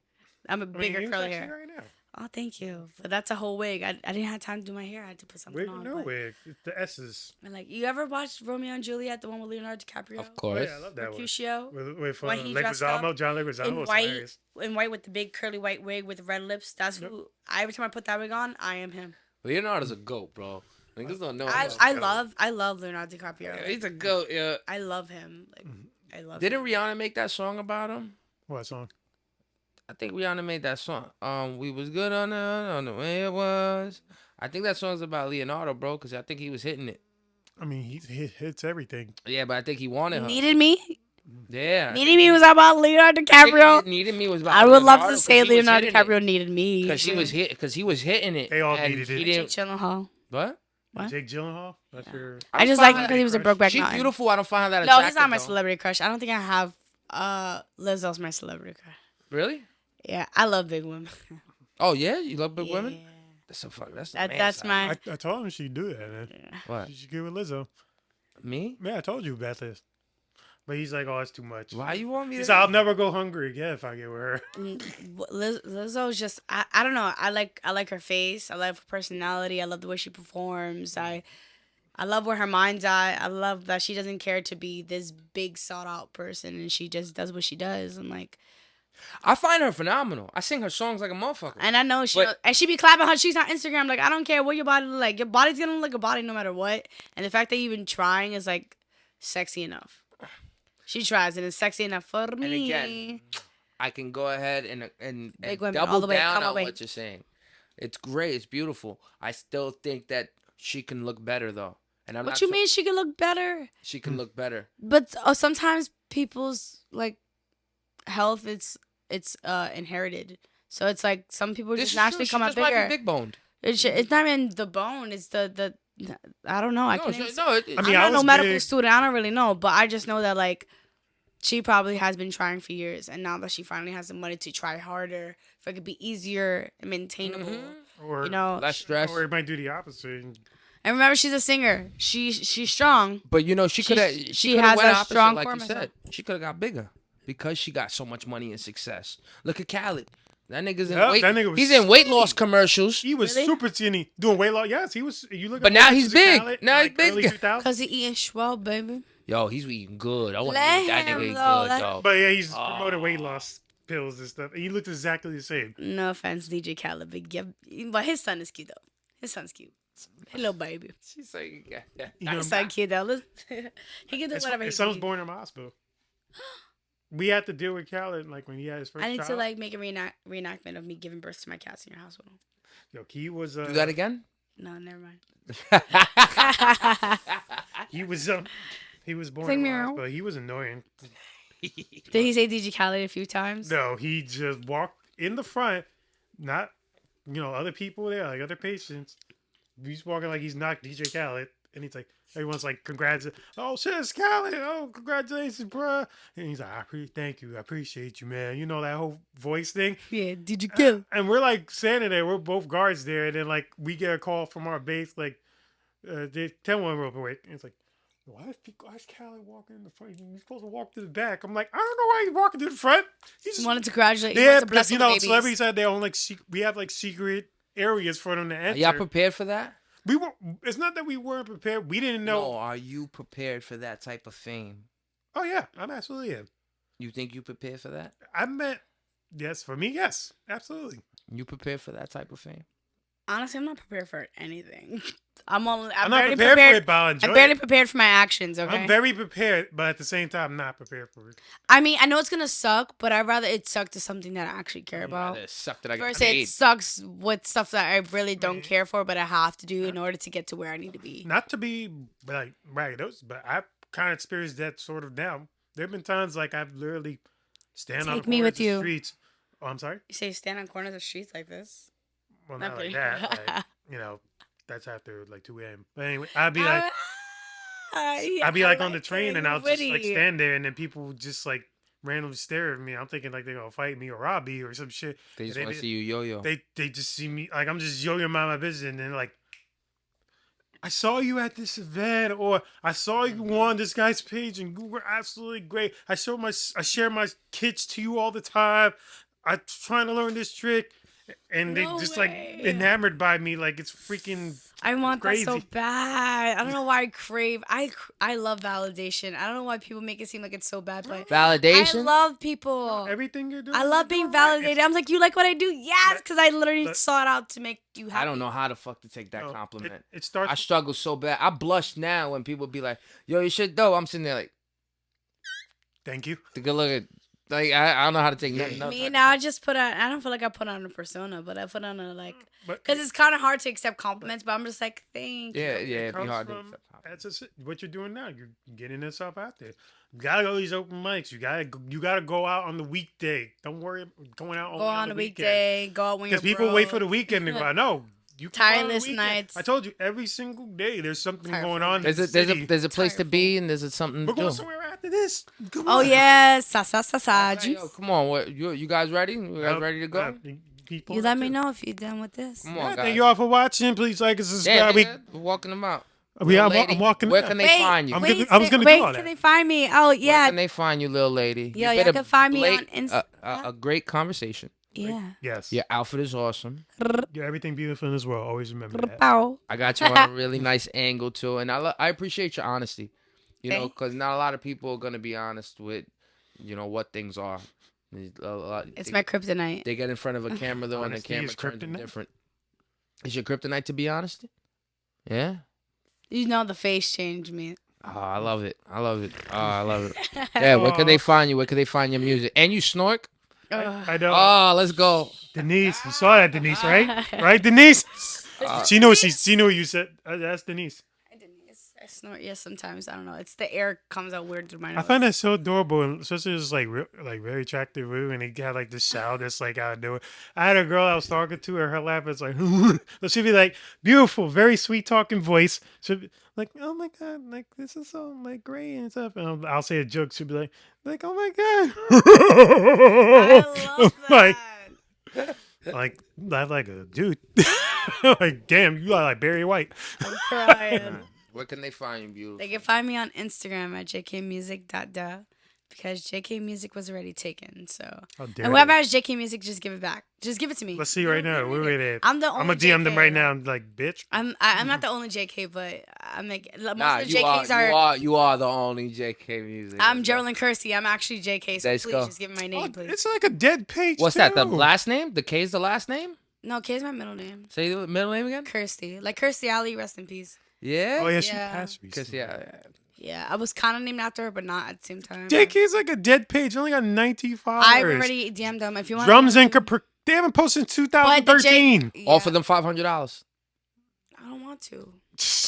I'm a I mean, bigger you're curly sexy hair. right now. Oh, thank you. But that's a whole wig. I didn't have time to do my hair. I had to put something Wait, on. no but- wig. It's the S's. And like, you ever watched Romeo and Juliet, the one with Leonardo DiCaprio? Of Oh, course. yeah, I love that one. Mercutio? With When he dressed Leguizamo, John Leguizamo In was white, hilarious. with the big curly white wig with red lips. That's Yep. who. Every time I put that wig on, I am him. Leonardo's a goat, bro. Niggas don't know. I love Leonardo DiCaprio. Yeah, he's a goat. Yeah. I love him. Like, I love. Didn't him. Rihanna make that song about him? What song? I think Rihanna made that song. We was good on the way it was. I think that song's about Leonardo, bro, because I think he was hitting it. I mean, he hits everything. Yeah, but I think he wanted her. Needed Me? Yeah. Needed Me was about Leonardo DiCaprio. Needed Me was about I would love Leonardo to say 'cause he was Leonardo hitting it. DiCaprio needed me. Because he was hitting it. They all and needed he it. Jake didn't. Gyllenhaal. What? What? Jake Gyllenhaal. That's your. I just don't like find him her- because he was a crush. Brokeback She's Mountain. beautiful. I don't find her that No, attractive. he's not my though. celebrity crush. I don't think I have. Lizzo's my celebrity crush. Really? Yeah, I love big women. Oh yeah, you love big women. Yeah. That's a fuck. That's the That, man that's side. my. I told him she'd do that, man. What? She should get with Lizzo. Me? Man, I told you about this. But he's like, oh, it's too much. Why you want me He to? said, I'll never go hungry again if I get with her. Lizzo's just. I don't know. I like her face. I love her personality. I love the way she performs. I love where her mind's at. I love that she doesn't care to be this big sought out person, and she just does what she does. And like, I find her phenomenal. I sing her songs like a motherfucker. and I know she But- and she be clapping her cheeks on Instagram. Like, I don't care what your body look like. Your body's gonna look like a body no matter what. And the fact that you're even trying is like sexy enough. She tries, and it's sexy enough for me. And again, I can go ahead and Big women, double all the way, down come on away. what you're saying. It's great. It's beautiful. I still think that she can look better though. And I'm What not. you mean she can look better? She can look better. But sometimes people's like health, it's inherited. So it's like some people This just is naturally true. come She out just might bigger. be big boned. It's not even the bone. It's the I don't know. I No, can't. so- Even, no. I mean, I'm I not no was medical big. student. I don't really know, but I just know that like she probably has been trying for years, and now that she finally has the money to try harder, for it could be easier and maintainable. Or You know, Less stress. or it might do the opposite. and remember, she's a singer. She's strong. But you know, she could have. She's- She she could have has went a opposite, strong like core you myself. said. She could have got bigger because she got so much money and success. Look at Khaled. That nigga's in Yep, weight. that nigga was He's in weight loss skinny. commercials. He was Really? super skinny, doing weight loss. Yes, he was. You look. But at now pictures he's of big. Khaled, Now he's like, big. Early 2000s. Cause he eating swell, baby. Yo, he's eating good. I want to Let eat that him, nigga eat though. good, Let- though. But yeah, he's promoting weight loss pills and stuff. And he looked exactly the same. No offense, DJ Khaled, but but his son is cute though. His son's cute. Hello, baby. She's like, yeah. You know, His son cute though. He can do whatever he his son was wants. born in a hospital. We had to deal with Khaled like when he had his first I need child. to like make a reenactment of me giving birth to my cats in your house with him. Yo, he was. Do that again? No, never mind. He was. He was born Sing in me a out. hospital. He was annoying. Did he say DJ Khaled a few times? No, he just walked in the front, not, other people there, like other patients. He's walking like he's not DJ Khaled, and he's like, everyone's like, congrats. Oh, shit, it's Khaled. Oh, congratulations, bruh. And he's like, thank you. I appreciate you, man. You know, that whole voice thing. Yeah, DJ Khaled. And we're like standing there. We're both guards there. And then, like, we get a call from our base, like, tell one real quick. And it's like, why is Khaled walking in the front? He's supposed to walk to the back. I'm like, I don't know why he's walking to the front. He just Wanted to congratulate. yeah, wanted to because bless all the babies. celebrities had their own like we have like secret areas for them to Are enter. y'all prepared for that? We were. It's not that we weren't prepared. We didn't know. No, are you prepared for that type of fame? Oh yeah, I'm absolutely am. You think you prepared for that? I meant yes for me. Yes, absolutely. You prepared for that type of fame? Honestly, I'm not prepared for anything. I'm not barely prepared for it, but I'll enjoy I'm barely it. prepared for my actions. Okay. I'm very prepared, but at the same time, I'm not prepared for it. I mean, I know it's gonna suck, but I'd rather it suck to something that I actually care about. It sucked that I got Versus it paid. sucks with stuff that I really don't care for, but I have to do in order to get to where I need to be. Not to be like braggadocious, but I've kind of experienced that sort of now. There have been times like I've literally stand on Take the me corners with of the you. streets. Oh, I'm sorry. You say stand on corners of streets like this. Well, not like Okay. that. Like, that's after like 2 a.m. But anyway, I'd be like, Yeah, I'd be I like on the it. train and You're I'll just like witty. stand there and then people just like randomly stare at me. I'm thinking like they're gonna fight me or rob me or some shit. They just And want to see you yo-yo. They just see me like I'm just yo-yo mind my business and then like I saw you at this event or I saw you on this guy's page and you were absolutely great. I share my kids to you all the time. I'm trying to learn this trick. And No they just way. like enamored by me like it's freaking I want that so crazy. bad. I don't know why I crave. I love validation. I don't know why people make it seem like it's so bad, but I Validation? love people. everything you're doing. I love you're being doing right. validated. I'm like, you like what I do? Yes, because I literally But- sought out to make you happy. I don't know how the fuck to take that No, compliment. It starts. I struggle so bad. I blush now when people be like, yo, you shit dope. I'm sitting there like, Thank you. take a look at, like, I don't know how to take nothing else. Me now, I just put on. I don't feel like I put on a persona, but I put on a like, But because it's kind of hard to accept compliments. But I'm just like, thank you. Yeah, it'd be comes hard to from- accept compliment. that's just what you're doing now. You're getting yourself out there. You gotta go to these open mics. You gotta go out on the weekday. Don't worry about going out Go only on the a weekday. Go out when you're Because people wait for broke. the weekend to go out. No, you can go out on the Tireless weekend. nights. I told you every single day there's something Tireful going on. in There's the a city. there's a place to be and there's something to We're going do. somewhere after this. Come Oh on. yes, sa Hey, yo, come on, what you guys ready? You guys Yep. ready to go? You let me know if you're done with this. Come Yeah, on, thank guys. you all for watching. Please like and Yeah, subscribe. nigga, we're walking them out. I'm Lady, walking. where can they Wait, find you? I'm wait, gonna- I was gonna do wait, all can that. they find me? Oh Where yeah, can they find you, little lady? Yo, You y'all better can find me blake on Insta- a great conversation. yeah. Yes. Your outfit is awesome. You're everything beautiful in this world. Always remember that. Pow. I got you on a really nice angle too, and I appreciate your honesty. You know, Okay. because not a lot of people are gonna be honest with, what things are. It's my kryptonite. They get in front of a camera though, and the Honesty camera is turns kryptonite? different. Is your kryptonite to be honest? Yeah. You know the face changed me. Oh, I love it. I love it. Oh, I love it. Yeah. Where can they find you? Where can they find your music? And you snork? Ugh. I know. Oh, let's go. Denise, you saw that, Denise, right? Right, Denise? She knew what you said. That's Denise. Hi, Denise. I snort. Yes, sometimes. I don't know. It's the air comes out weird through my I nose. find that so adorable, and especially just like like very attractive women. And he had like this shout that's like how I do it. I had a girl I was talking to, and her laugh is like, so she'd be like, beautiful, very sweet talking voice. She'd be like, oh my god, like this is so like great and stuff. And I'll say a joke. She'd be like, oh my I god, love that. like a dude. Like, damn, you are like Barry White. I'm crying. Where can they find you, beautiful? They can find me on Instagram at jkmusic.duh because JK Music was already taken. So, How dare and whoever they. has JK Music, just give it back. Just give it to me. Let's see right now. Where are they? I'm the I'm only gonna DM them JK, right like- now. I'm like, bitch. I'm not the only JK, but I'm like most Nah, of the JKs you are the only JK music. I'm Geraldine Kersey. I'm actually JK. So Let's please go. just give me my Oh, name, please. it's like a dead page. What's that? The too. last name? The K is the last name? No, K is my middle name. Say the middle name again? Kirsty, like Kirstie Alley, rest in peace. Yeah. Oh yeah, she Yeah. passed Cause recently. yeah. Yeah, I was kind of named after her, but not at the same time. JK's like a dead page. Only got 90 followers. I've already DM'd them. If you want Drums and they haven't posted since But the 2013. Offer them $500. I don't want to.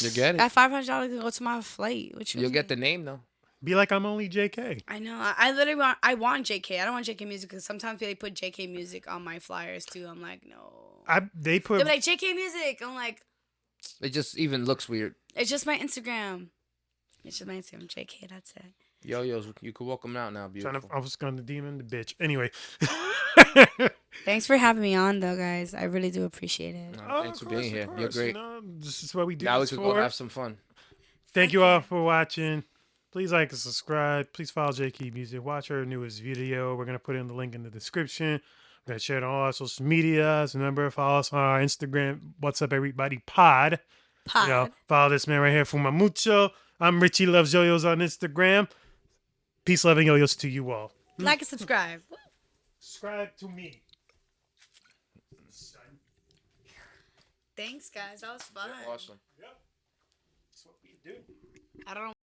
You get it. That $500 can go to my flight. What you You'll mean? get the name though. Be like, I'm only JK. I know. I literally want. I want JK. I don't want JK music because sometimes they put JK music on my flyers too. I'm like, no. They put They're like JK music. I'm like, It just even looks weird. it's just my Instagram. It's just my Instagram. JK. That's it. Yo-Yos, you can walk them out now, beautiful. I was gonna demon the bitch. Anyway. Thanks for having me on, though, guys. I really do appreciate it. No, thanks for being here. You're great. You know, this is what we do. Now we this can for. go have some fun. Thank you all for watching. Please like and subscribe. Please follow JK Music. Watch our newest video. We're gonna put in the link in the description. We're gonna share it on all our social medias. Remember, follow us on our Instagram. What's up, everybody? Pod. Pod. You know, follow this man right here, Fuma Mucho. I'm Richie Loves Yo-Yos on Instagram. Peace, love, and yo-yos to you all. Like and subscribe. Subscribe to me. Thanks, guys. That was fun. Awesome. Yep. That's what we do. I don't know.